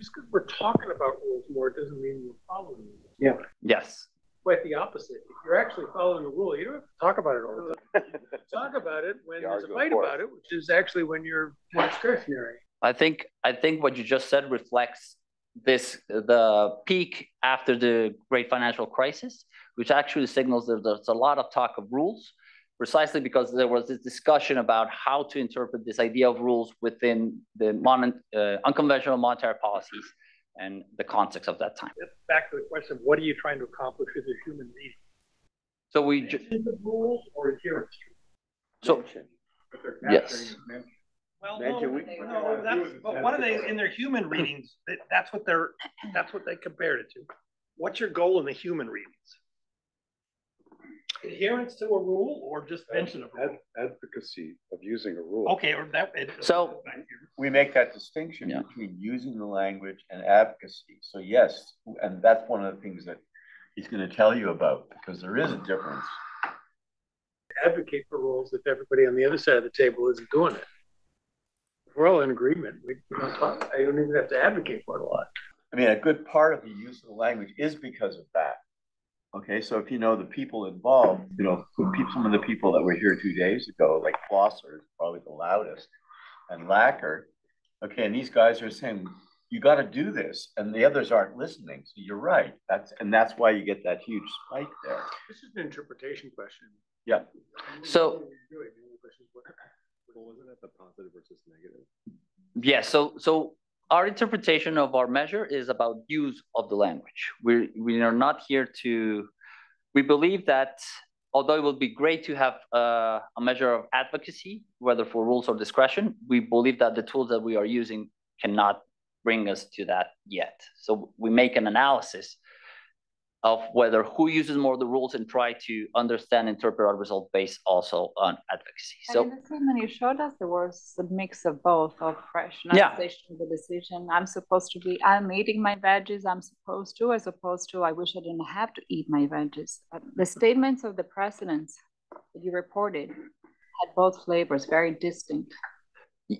Just because we're talking about rules more, it doesn't mean we're following them. Yeah. Yes. Quite the opposite. If you're actually following a rule, you don't have to talk about it all the time. Talk about it when there's a fight about it, which is actually when you're more discretionary. I think what you just said reflects the peak after the great financial crisis, which actually signals that there's a lot of talk of rules, precisely because there was this discussion about how to interpret this idea of rules within the unconventional monetary policies and the context of that time. Back to the question, what are you trying to accomplish with your human reading? So we the rules or adherence? So yes. Well, but what are they in their human readings? That's what they compared it to. What's your goal in the human readings? adherence to a rule or just mention of a rule? Advocacy of using a rule. Okay, or that. So we make that distinction between using the language and advocacy. So yes, and that's one of the things that he's going to tell you about, because there is a difference. Advocate for rules if everybody on the other side of the table isn't doing it. If we're all in agreement, we don't talk, I don't even have to advocate for it a lot. I mean, a good part of the use of the language is because of that. Okay, so if you know the people involved, you know, some of the people that were here 2 days ago, like Flosser is probably the loudest, and Lacker, okay, and these guys are saying, you got to do this, and the others aren't listening. So you're right. That's why you get that huge spike there. This is an interpretation question. Yeah. So wasn't it the positive versus negative? yeah, so our interpretation of our measure is about use of the language. We are not here to. We believe that although it would be great to have a measure of advocacy, whether for rules or discretion, we believe that the tools that we are using cannot bring us to that yet. So we make an analysis of whether who uses more of the rules and try to understand, interpret our result based also on advocacy. And So in the statement you showed us, there was a mix of both, of rationalization of the decision. I'm eating my veggies, I'm supposed to, as opposed to, I wish I didn't have to eat my veggies. The statements of the precedents that you reported had both flavors, very distinct.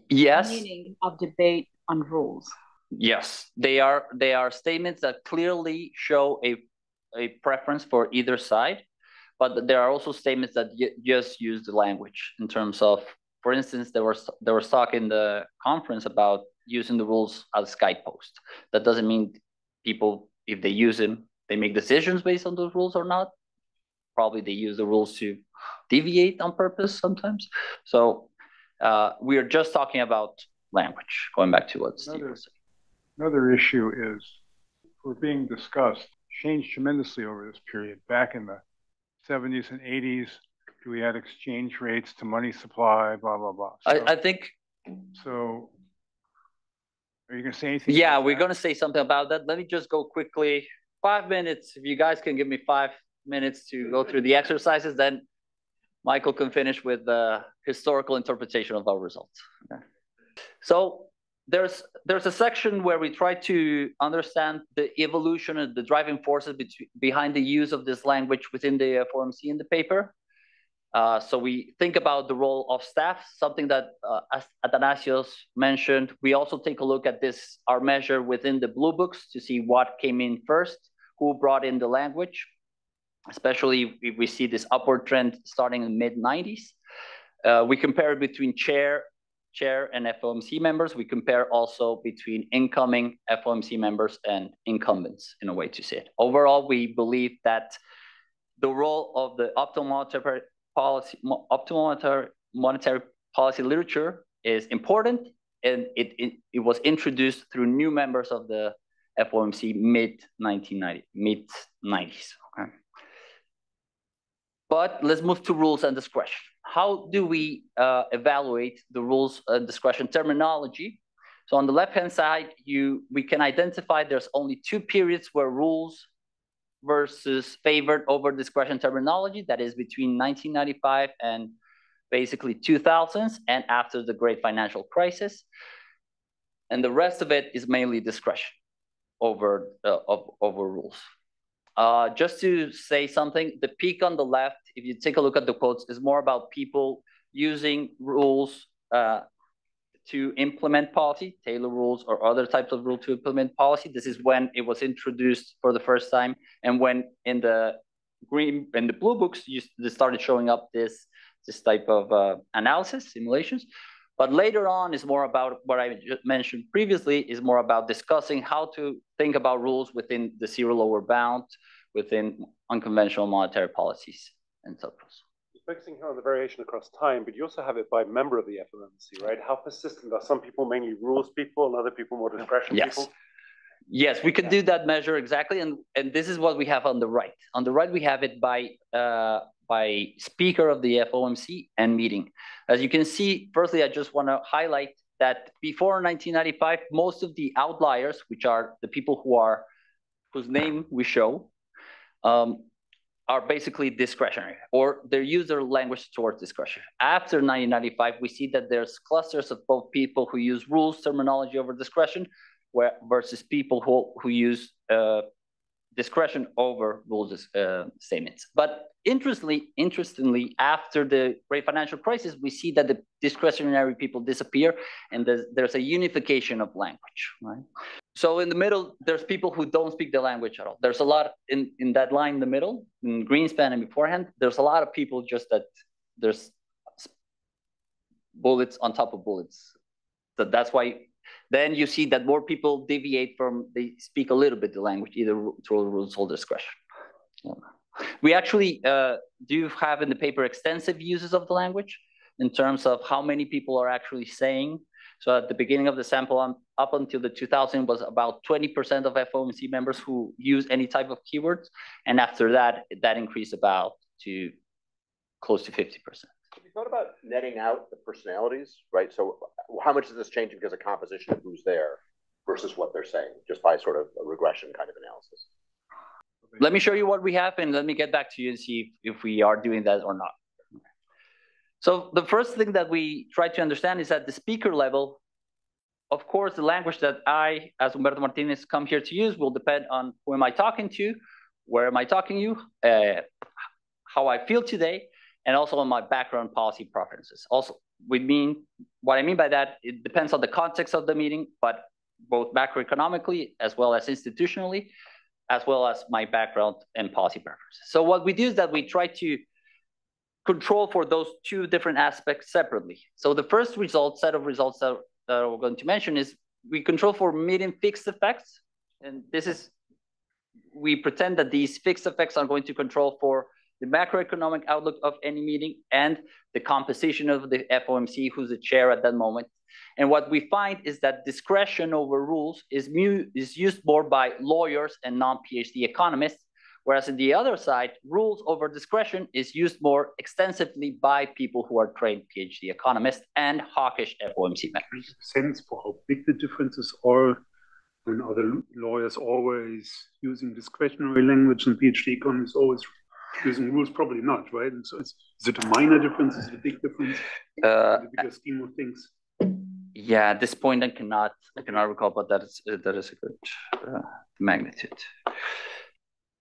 yes, Meaning of debate on rules. yes, they are statements that clearly show a preference for either side, but there are also statements that just use the language in terms of, for instance, there was talk in the conference about using the rules as guidepost. That doesn't mean people, if they use them, they make decisions based on those rules or not. Probably they use the rules to deviate on purpose sometimes. So we are just talking about language, going back to what Steve was saying. Another issue is, we're being discussed, changed tremendously over this period. Back in the 70s and 80s, we had exchange rates to money supply, blah, blah, blah. So, I think. So, are you going to say anything? Yeah, we're going to say something about that. Let me just go quickly. 5 minutes. If you guys can give me 5 minutes to go through the exercises, then Michael can finish with the historical interpretation of our results. Okay. So there's a section where we try to understand the evolution and the driving forces behind the use of this language within the FOMC in the paper. So we think about the role of staff, something that as Athanasios mentioned. We also take a look at this, our measure within the blue books, to see what came in first, who brought in the language, especially if we see this upward trend starting in the mid-90s. We compare between chair and FOMC members. We compare also between incoming FOMC members and incumbents, in a way to say it. Overall, we believe that the role of the optimal monetary policy literature is important, and it was introduced through new members of the FOMC mid-90s. Okay. But let's move to rules and discretion. How do we evaluate the rules and discretion terminology? So on the left-hand side, we can identify there's only 2 periods where rules versus favored over discretion terminology. That is between 1995 and basically 2000s, and after the great financial crisis. And the rest of it is mainly discretion over rules. Just to say something, the peak on the left, if you take a look at the quotes, is more about people using rules to implement policy, Taylor rules or other types of rules to implement policy. This is when it was introduced for the first time, and when in the blue books, they started showing up this type of analysis, simulations. But later on is more about what I just mentioned previously, is more about discussing how to think about rules within the zero lower bound, within unconventional monetary policies and so forth. You're focusing here on the variation across time, but you also have it by member of the FOMC, right? How persistent are some people mainly rules people and other people more discretion people? Yes, we could do that measure exactly, and this is what we have on the right. On the right, we have it by speaker of the FOMC and meeting. As you can see, firstly, I just want to highlight that before 1995, most of the outliers, which are the people whose name we show, are basically discretionary, or their user language towards discretion. After 1995, we see that there's clusters of both people who use rules terminology over discretion, versus people who use discretion over rules statements. But interestingly, after the great financial crisis, we see that the discretionary people disappear, and there's a unification of language, right? So in the middle, there's people who don't speak the language at all. There's a lot in that line in the middle, in Greenspan and beforehand, there's a lot of people just that there's bullets on top of bullets. So that's why then you see that more people deviate from, they speak a little bit the language, either through rules or discretion. Yeah. We actually do have in the paper extensive uses of the language in terms of how many people are actually saying. So at the beginning of the sample, up until the 2000 was about 20% of FOMC members who use any type of keywords. And after that, that increased about to close to 50%. Have you thought about netting out the personalities, right? So how much is this changing because of composition of who's there versus what they're saying, just by sort of a regression kind of analysis? Let me show you what we have, and let me get back to you and see if we are doing that or not. So the first thing that we try to understand is at the speaker level, of course, the language that I, as Humberto Martinez, come here to use will depend on who am I talking to, where am I talking to, how I feel today, and also on my background policy preferences. Also, what I mean by that, it depends on the context of the meeting, but both macroeconomically as well as institutionally, as well as my background and policy preferences. So what we do is that we try to control for those two different aspects separately. So the first set of results that we're going to mention is we control for median fixed effects. And this is, we pretend that these fixed effects are going to control for the macroeconomic outlook of any meeting and the composition of the FOMC, who's the chair at that moment. And what we find is that discretion over rules is used more by lawyers and non-PhD economists, whereas on the other side, rules over discretion is used more extensively by people who are trained PhD economists and hawkish FOMC members. Sense for how big the differences are when other lawyers always using discretionary language and PhD economists always using rules? Probably not, right? And so is it a minor difference? Is it a big difference in the bigger scheme of things? Yeah, at this point I cannot recall, but that is a good magnitude.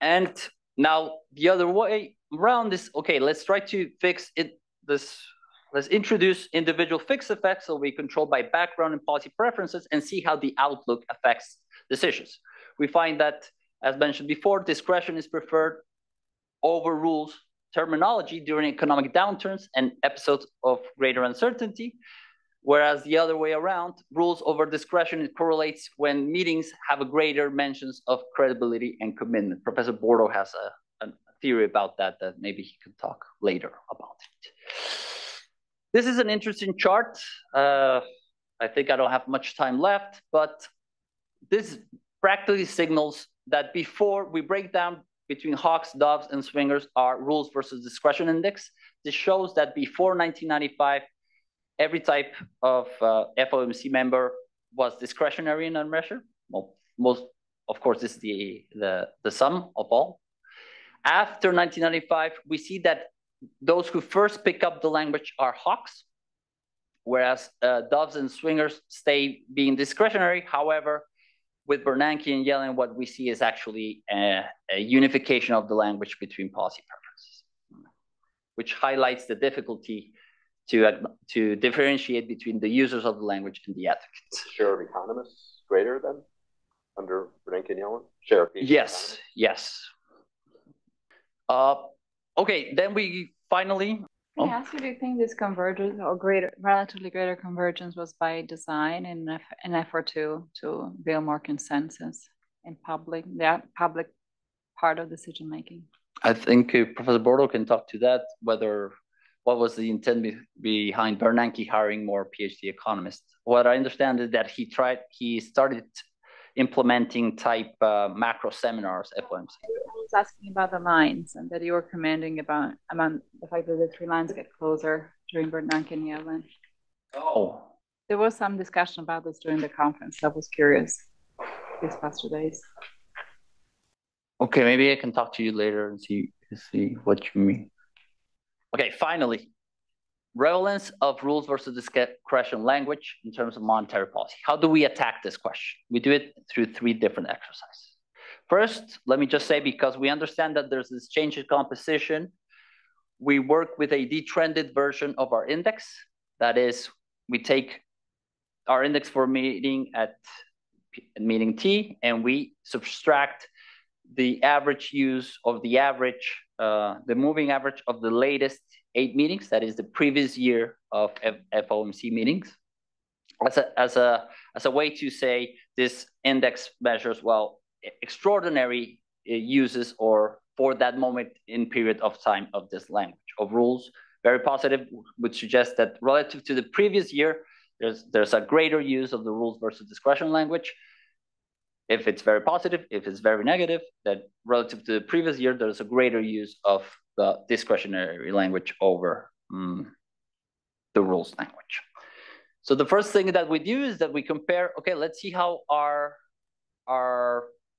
And now the other way around is, okay, let's try to fix it. Let's introduce individual fixed effects so we control by background and policy preferences and see how the outlook affects decisions. We find that, as mentioned before, discretion is preferred over rules terminology during economic downturns and episodes of greater uncertainty, whereas the other way around, rules over discretion correlates when meetings have a greater mentions of credibility and commitment. Professor Bordo has a theory about that maybe he can talk later about it. This is an interesting chart. I think I don't have much time left, but this practically signals that before we break down between hawks, doves, and swingers are rules versus discretion index. This shows that before 1995, every type of FOMC member was discretionary in a measure. Well, most, of course, this is the sum of all. After 1995, we see that those who first pick up the language are hawks, whereas doves and swingers stay being discretionary. However, with Bernanke and Yellen, what we see is actually a unification of the language between policy preferences, which highlights the difficulty to differentiate between the users of the language and the advocates. Is the share of economists greater than under Bernanke and Yellen? Share of yes, yes. Okay, then we finally. Can I ask you, do you think this convergence or relatively greater convergence was by design in an effort to build more consensus in the public part of decision making? I think Professor Bordo can talk to that, what was the intent behind Bernanke hiring more PhD economists. What I understand is that he started implementing type macro seminars at FOMC. I was asking about the lines and that you were commenting about the fact that the three lines get closer during Bernanke and Yellen. Oh. There was some discussion about this during the conference. I was curious these past 2 days. Okay, maybe I can talk to you later and see see what you mean. Okay, finally, relevance of rules versus discretion language in terms of monetary policy. How do we attack this question? We do it through 3 different exercises. First, let me just say, because we understand that there's this change in composition, we work with a detrended version of our index. That is, we take our index for meeting at meeting T, and we subtract the average use of the average, the moving average of the latest 8 meetings, that is the previous year of FOMC meetings, as a way to say this index measures, well, extraordinary uses or for that moment in period of time of this language of rules. Very positive would suggest that relative to the previous year, there's a greater use of the rules versus discretion language. If it's very positive, if it's very negative, that relative to the previous year, there's a greater use of the discretionary language over the rules language. So the first thing that we do is that we compare, okay, let's see how our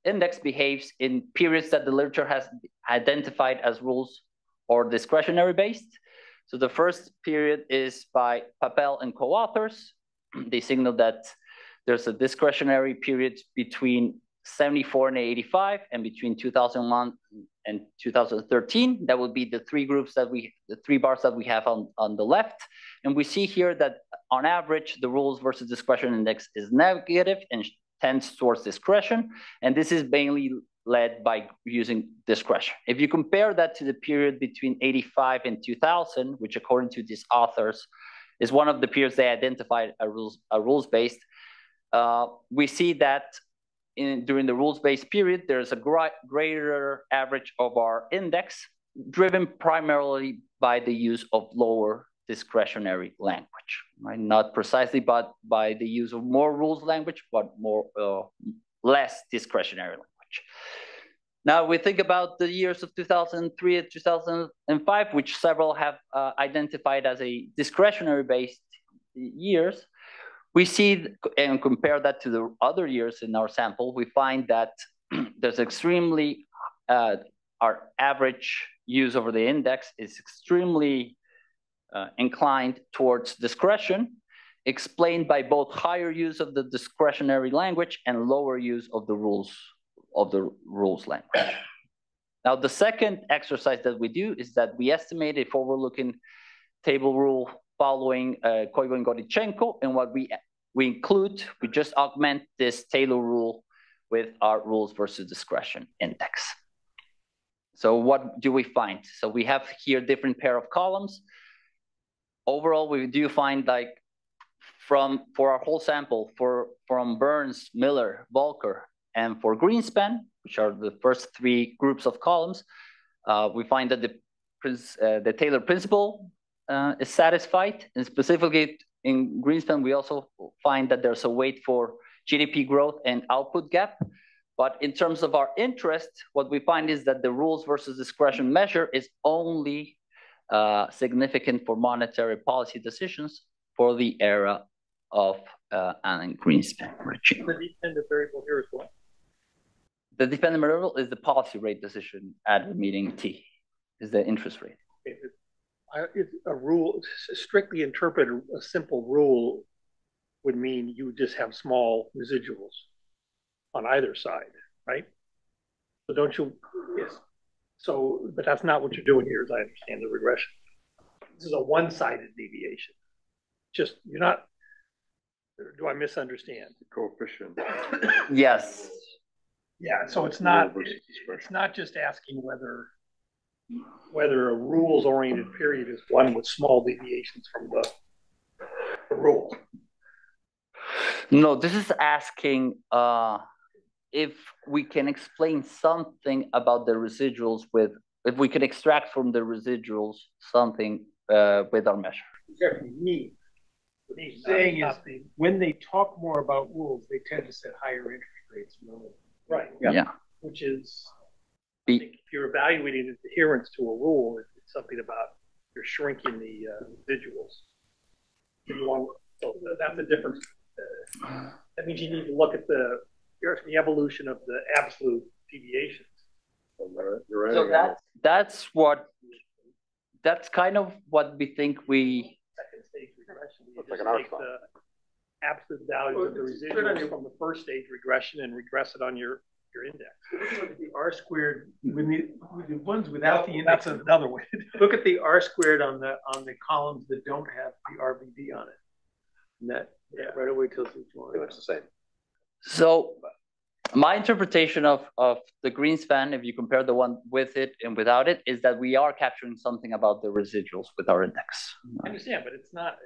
index behaves in periods that the literature has identified as rules or discretionary based. So the first period is by Papel and co-authors. They signal that there's a discretionary period between 74 and 85 and between 2001 and 2013. That would be the 3 groups that the 3 bars that we have on the left. And we see here that on average, the rules versus discretion index is negative and tends towards discretion. And this is mainly led by using discretion. If you compare that to the period between 85 and 2000, which according to these authors is one of the periods they identified a rules-based, we see that during the rules-based period, there's a greater average of our index, driven primarily by the use of lower discretionary language, right? Not precisely, but by the use of more rules language, but less discretionary language. Now we think about the years of 2003 and 2005, which several have identified as a discretionary-based years. We see and compare that to the other years in our sample, we find that there's extremely, our average use over the index is extremely inclined towards discretion, explained by both higher use of the discretionary language and lower use of the rules language. Now, the second exercise that we do is that we estimate a forward-looking table rule following Koivu and Gorychenko, and what we include, we just augment this Taylor rule with our rules versus discretion index. So what do we find? So we have here different pair of columns. Overall, we do find like for our whole sample, from Burns, Miller, Volcker, and for Greenspan, which are the first 3 groups of columns, we find that the Taylor principle is satisfied, and specifically in Greenspan, we also find that there's a weight for GDP growth and output gap. But in terms of our interest, what we find is that the rules versus discretion measure is only significant for monetary policy decisions for the era of Alan Greenspan regime. The dependent variable here is what? The dependent variable is the policy rate decision at the meeting T, is the interest rate. It's a rule, strictly interpreted, a simple rule would mean you just have small residuals on either side, right? So don't you, yes. So, but that's not what you're doing here, as I understand the regression. This is a one-sided deviation. Just, you're not, do I misunderstand? The coefficient. Yes. Yeah, so it's not just asking whether a rules-oriented period is one with small deviations from the rule. No, this is asking if we can explain something about the residuals if we can extract from the residuals something with our measure. Exactly. What he's saying is when they talk more about rules, they tend to set higher interest rates. Right. Yeah. Which is, I think if you're evaluating adherence to a rule, it's something about you're shrinking the residuals. So that's the difference. That means you need to look at the evolution of the absolute deviations So that's kind of what we think we. Second stage regression. You Looks just like an take arc the absolute values of the residuals from the first stage regression and regress it on your index. Look at the R squared with the ones without the index. That's another way. Look at the R squared on the columns that don't have the RVD on it. And that right away tells you which one. It looks the same. So my interpretation of the Greenspan, if you compare the one with it and without it, is that we are capturing something about the residuals with our index. I understand, but it's not.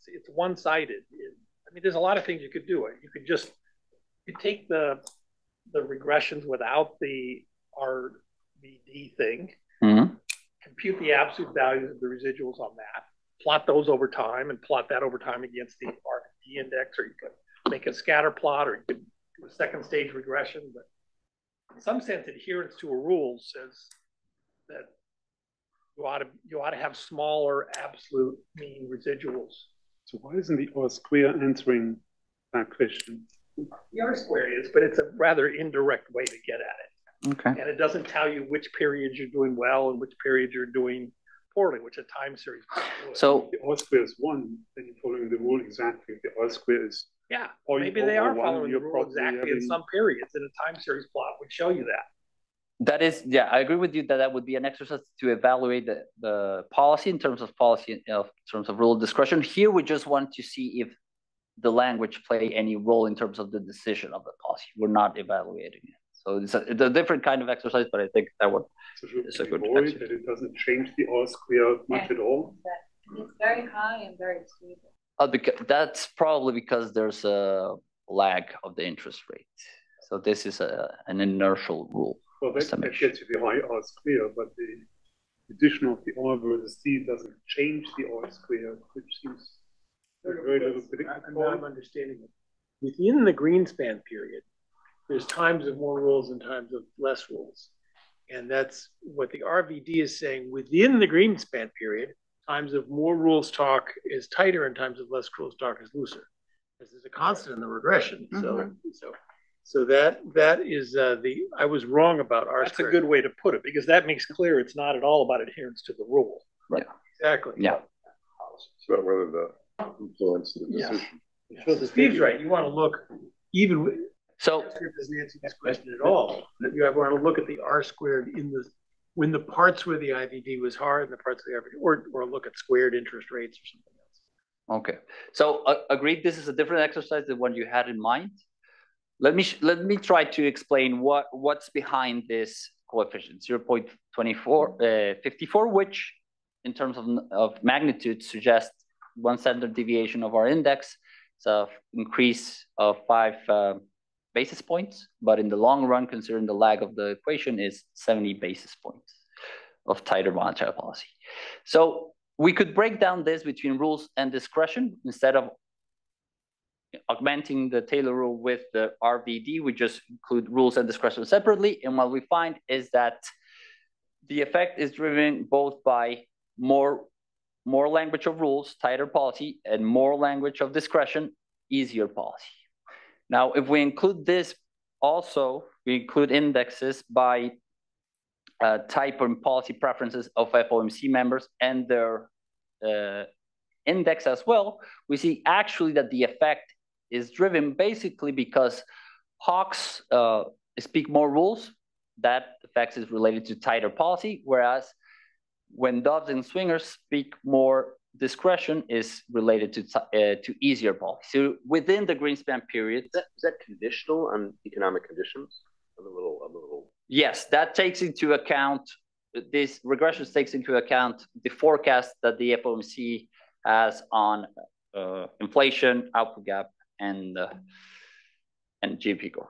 It's one-sided. I mean, there's a lot of things you could do. You take the regressions without the RVD thing, compute the absolute values of the residuals on that, plot those over time, and plot that over time against the RVD index, or you could make a scatter plot, or you could do a second stage regression. But in some sense, adherence to a rule says that you ought to have smaller absolute mean residuals. So why isn't the R square answering that question? The R square is, but it's a rather indirect way to get at it. Okay. And it doesn't tell you which periods you're doing well and which periods you're doing poorly, which a time series. So the R square is 1, then you're following the rule exactly. The R square is maybe they are following the rule exactly in some periods, and a time series plot would show you that. that is, I agree with you that would be an exercise to evaluate the policy in terms of rule of discretion. Here, we just want to see if the language play any role in terms of the decision of the policy. We're not evaluating it. So it's a different kind of exercise, but I think that one is a good exercise. That it doesn't change the R square much at all. It's very high and very stable. That's probably because there's a lag of the interest rate. So this is an inertial rule. Well, that gets you the high R square, but the addition of the R versus C doesn't change the R square, which seems very little predictable. I'm understanding it. Within the Greenspan period, there's times of more rules and times of less rules. And that's what the RVD is saying. Within the Greenspan period, times of more rules talk is tighter and times of less rules talk is looser. This is a constant in the regression. So that is I was wrong about R squared. That's a good way to put it, because that makes clear it's not at all about adherence to the rule. Right. Exactly. Yeah. It's about whether the influence the decision. Yeah. So Steve's right. You want to look even with, so doesn't answer this question at all. You want to look at the R squared when the parts where the IVD was hard and the parts of the IVD, or look at squared interest rates or something else. Okay. So agreed. This is a different exercise than what you had in mind. Let me try to explain what's behind this coefficient 0.54, which in terms of magnitude suggests one standard deviation of our index. It's an increase of 5 basis points, but in the long run, considering the lag of the equation, is 70 basis points of tighter monetary policy. So we could break down this between rules and discretion. Instead of augmenting the Taylor rule with the RVD, we just include rules and discretion separately. And what we find is that the effect is driven both by more language of rules, tighter policy, and more language of discretion, easier policy. Now, if we include this also, we include indexes by type and policy preferences of FOMC members and their index as well, we see actually that the effect is driven basically because hawks speak more rules. That effect is related to tighter policy, whereas when doves and swingers speak more discretion is related to easier policy. So within the Greenspan period, is that conditional on economic conditions? I'm a little. Yes, that takes into account, this regression takes into account the forecast that the FOMC has on inflation, output gap, and GDP growth.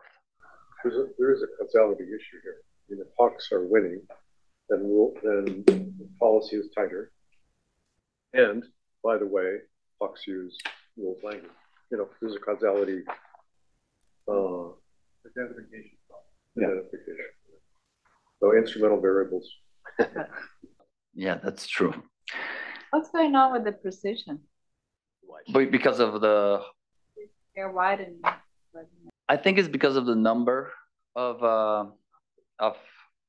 There is a causality issue here. I mean, if hawks are winning, then policy is tighter. And by the way, hawks use rules language. There's a causality identification. So instrumental variables. Yeah, that's true. What's going on with the precision? But because of the... They're widening. I think it's because of the number of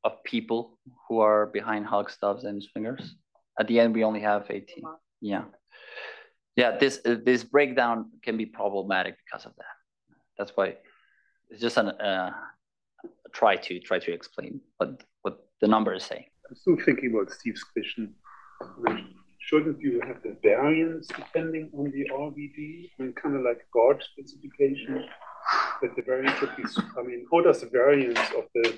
of people who are behind hog stubs and swingers. At the end, we only have 18. Yeah. Yeah, this breakdown can be problematic because of that. That's why it's just a try to explain what the number is saying. I'm still thinking about Steve's question. Shouldn't you have the variance depending on the RVD? I mean, kind of like God specification, that the variance should be, I mean, how does the variance of the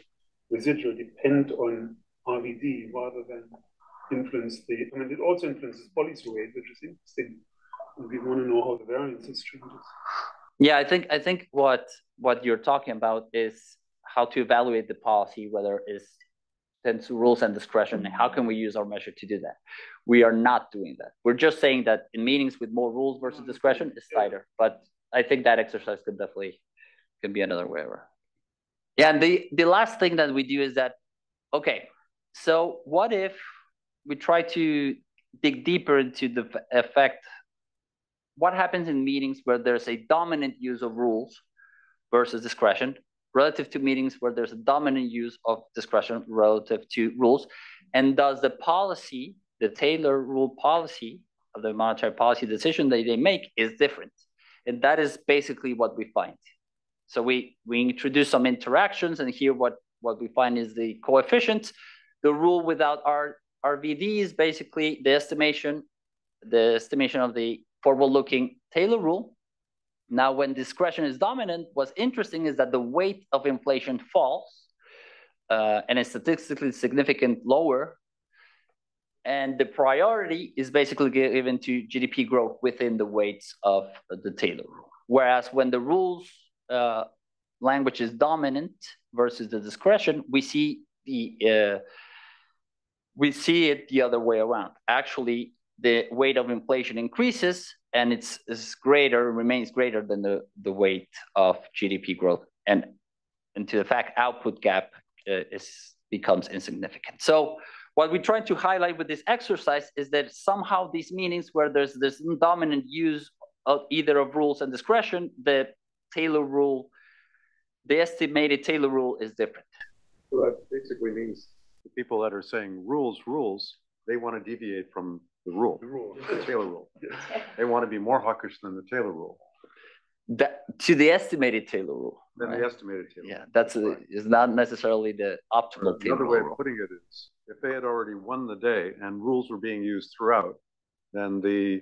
residual depend on RVD rather than influence the, I mean, it also influences policy rate, which is interesting. And we want to know how the variances changes. Yeah, I think what you're talking about is how to evaluate the policy, whether it's tends to rules and discretion, and how can we use our measure to do that? We are not doing that. We're just saying that in meetings with more rules versus discretion, it's tighter. But I think that exercise can be another way around. Yeah, and the last thing that we do is that, okay, so what if we try to dig deeper into the effect? What happens in meetings where there's a dominant use of rules versus discretion, relative to meetings where there's a dominant use of discretion relative to rules? And does the policy, the Taylor rule policy of the monetary policy decision that they make is different? And that is basically what we find. So we introduce some interactions, and here what we find is the coefficients. The rule without RVD is basically the estimation of the forward-looking Taylor rule. Now, when discretion is dominant, what's interesting is that the weight of inflation falls and is statistically significant lower. And the priority is basically given to GDP growth within the weights of the Taylor rule. Whereas when the rules language is dominant versus the discretion, we see it the other way around. Actually, the weight of inflation increases, and it's remains greater than the weight of GDP growth, and to the fact output gap becomes insignificant. So what we're trying to highlight with this exercise is that somehow these meetings where there's this dominant use of either of rules and discretion, the Taylor rule, the estimated Taylor rule is different. So that basically means the people that are saying rules, they want to deviate from the rule, the Taylor rule. They want to be more hawkish than the Taylor rule. To the estimated Taylor rule. Than the estimated Taylor rule. Yeah, is not necessarily the optimal Taylor rule. Another way of putting it is, if they had already won the day and rules were being used throughout, then the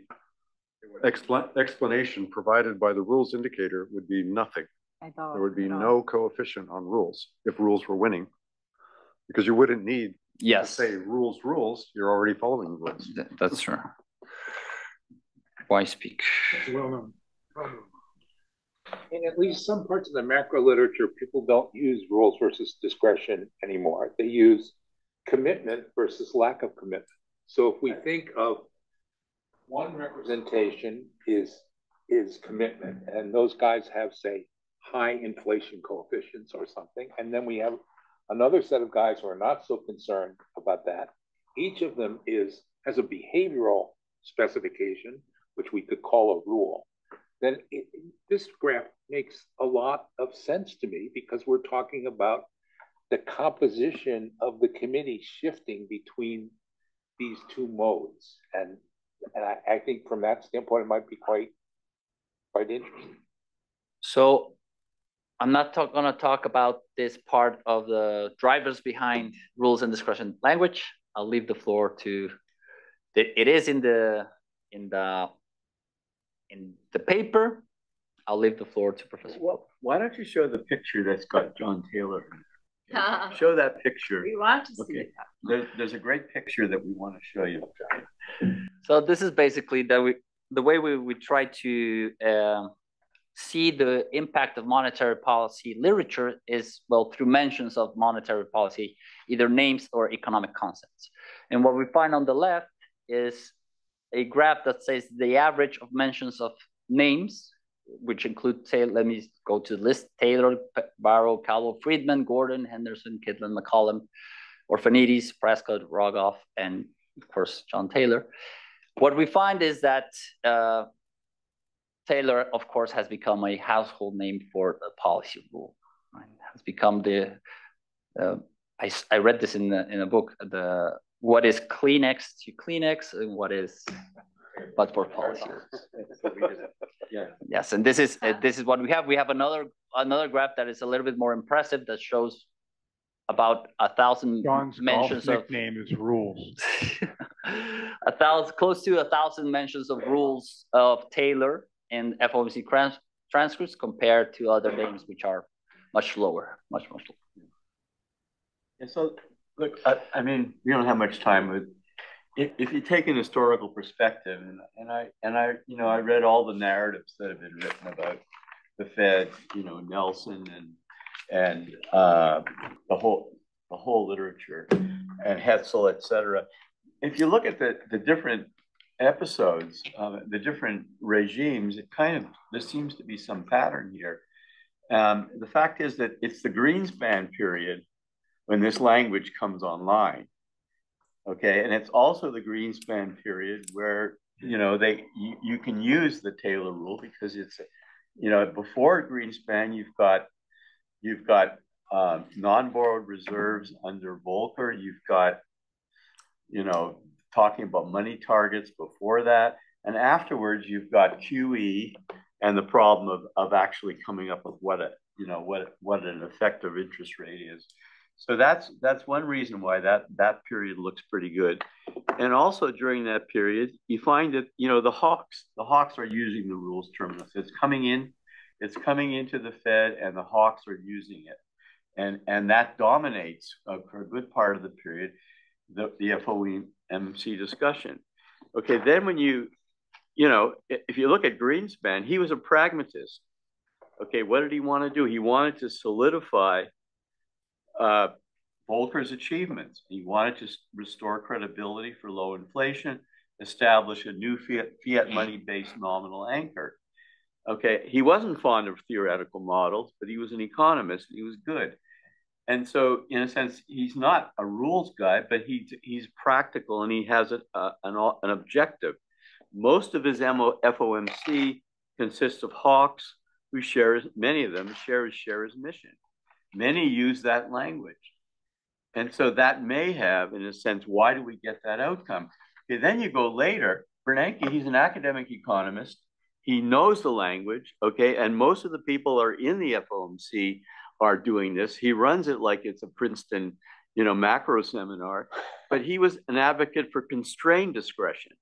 explanation provided by the rules indicator would be nothing. There would be no coefficient on rules if rules were winning, because you wouldn't need to say rules, you're already following the rules. That's true. Why speak? Well, in at least some parts of the macro literature, people don't use rules versus discretion anymore. They use commitment versus lack of commitment. So if we think of one representation is commitment, and those guys have, say, high inflation coefficients or something, and then we have another set of guys who are not so concerned about that. Each of them has a behavioral specification, which we could call a rule. Then this graph makes a lot of sense to me, because we're talking about the composition of the committee shifting between these two modes. And I think from that standpoint, it might be quite interesting. So I'm not going to talk about this part of the drivers behind rules and discretion language. I'll leave the floor to it is in the paper. I'll leave the floor to Professor. Well, why don't you show the picture that's got John Taylor in it? Show that picture. We want to see that. There's a great picture that we want to show you. So this is basically the way we try to see the impact of monetary policy literature is, well, through mentions of monetary policy, either names or economic concepts. And what we find on the left is a graph that says the average of mentions of names, which include, let me go to the list: Taylor, Barrow, Caldwell, Friedman, Gordon, Henderson, Kidland, McCollum, Orphanides, Prescott, Rogoff, and of course, John Taylor. What we find is that Taylor, of course, has become a household name for a policy rule. Right? Has become the I read this in a book, what is Kleenex to Kleenex and what is but for policy. Yeah. Yes, and this is what we have. We have another graph that is a little bit more impressive that shows about 1,000 John's mentions golf of nickname is rules. close to 1,000 mentions of rules of Taylor in FOMC transcripts compared to other names which are much lower, much lower. And so, look, I mean, we don't have much time, but if you take an historical perspective, and I read all the narratives that have been written about the Fed, Nelson and the whole literature and Hetzel, et cetera. If you look at the different episodes, the different regimes, there seems to be some pattern here. The fact is that it's the Greenspan period when this language comes online. Okay, and it's also the Greenspan period where you can use the Taylor rule because it's before Greenspan you've got non-borrowed reserves under Volcker. You've got talking about money targets before that, and afterwards you've got QE and the problem of actually coming up with what an effective interest rate is. So that's one reason why that period looks pretty good. And also during that period, you find that the hawks are using the rules terminus. It's coming into the Fed, and the hawks are using it, and that dominates for a good part of the period the FOMC discussion. Okay, then when if you look at Greenspan, he was a pragmatist. Okay, what did he want to do? He wanted to solidify Volcker's achievements. He wanted to restore credibility for low inflation, establish a new fiat money-based nominal anchor. Okay, he wasn't fond of theoretical models, but he was an economist. And he was good. And so, in a sense, he's not a rules guy, but he's practical and he has an objective. Most of his FOMC consists of hawks who many of them share his mission. Many use that language. And so that may have, in a sense, why do we get that outcome? Okay, then you go later. Bernanke, he's an academic economist. He knows the language, okay? And most of the people are in the FOMC are doing this. He runs it like it's a Princeton, macro seminar, but he was an advocate for constrained discretion.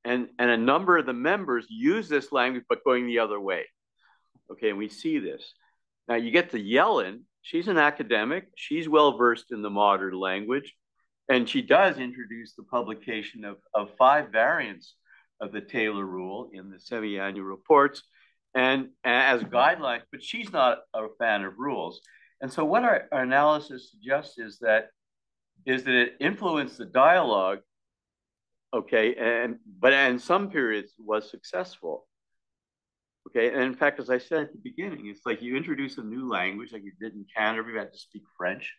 And a number of the members use this language, but going the other way. Okay, and we see this. Now you get to Yellen. She's an academic. She's well-versed in the modern language. And she does introduce the publication of 5 variants of the Taylor rule in the semi-annual reports and as guidelines, but she's not a fan of rules. And so what our analysis suggests is that it influenced the dialogue, okay, but in some periods was successful. Okay, and in fact, as I said at the beginning, it's like you introduce a new language, like you did in Canada, everybody had to speak French.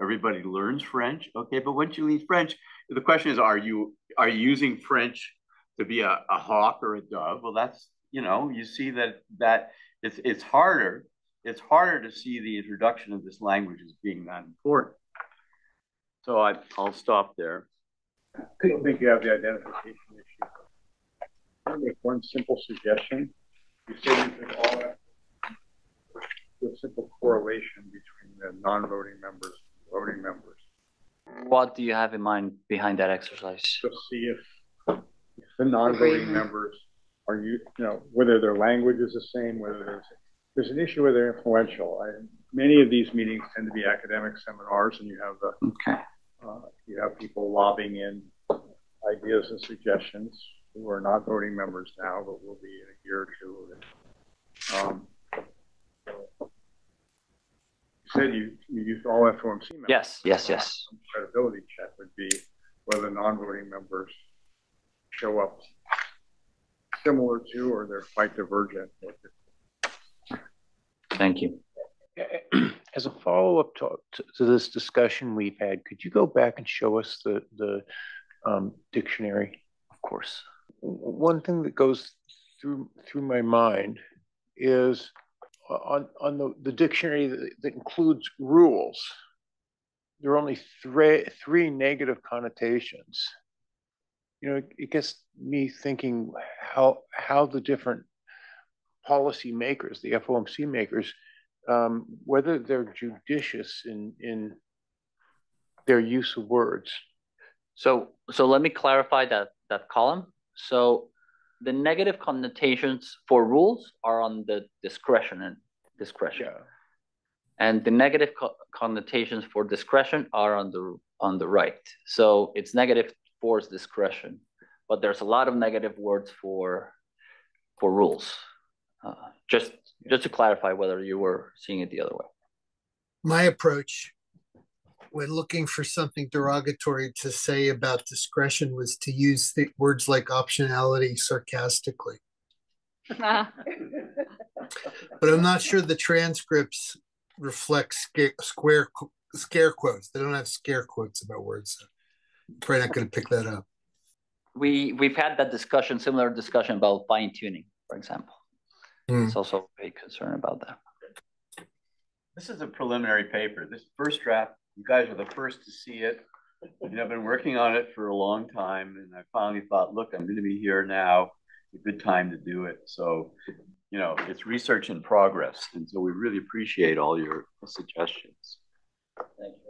Everybody learns French, okay, but once you learn French, the question is, are you using French to be a hawk or a dove? Well, that's, you see that it's harder to see the introduction of this language as being that important. So I'll stop there. I don't think you have the identification issue. I make one simple suggestion. You say you think all that, a simple correlation between the non-voting members and voting members. What do you have in mind behind that exercise? To see if the non-voting members are, whether their language is the same, whether there's an issue where they're influential. Many of these meetings tend to be academic seminars, and you have you have people lobbying in ideas and suggestions who are not voting members now, but will be in a year or two. You said you used all FOMC members. Yes. Credibility check would be whether non-voting members show up similar to, or they're quite divergent. Thank you. As a follow-up to this discussion we've had, could you go back and show us the dictionary? Of course. One thing that goes through my mind is on the dictionary that includes rules. there are only three negative connotations, it gets me thinking how the different policy makers, the FOMC makers, whether they're judicious in their use of words. So let me clarify that column. So the negative connotations for rules are on the discretion. Yeah. And the negative connotations for discretion are on the right. So it's negative for discretion, but there's a lot of negative words for rules. Just to clarify whether you were seeing it the other way. My approach when looking for something derogatory to say about discretion was to use the words like optionality sarcastically. But I'm not sure the transcripts reflect scare quotes. They don't have scare quotes about words. I'm probably not going to pick that up. We've had that discussion, similar discussion about fine tuning, for example. It's also a big concern about that. This is a preliminary paper. This first draft, you guys are the first to see it. I've been working on it for a long time, and I finally thought, look, I'm going to be here now. It's a good time to do it. So, it's research in progress, and so we really appreciate all your suggestions. Thank you.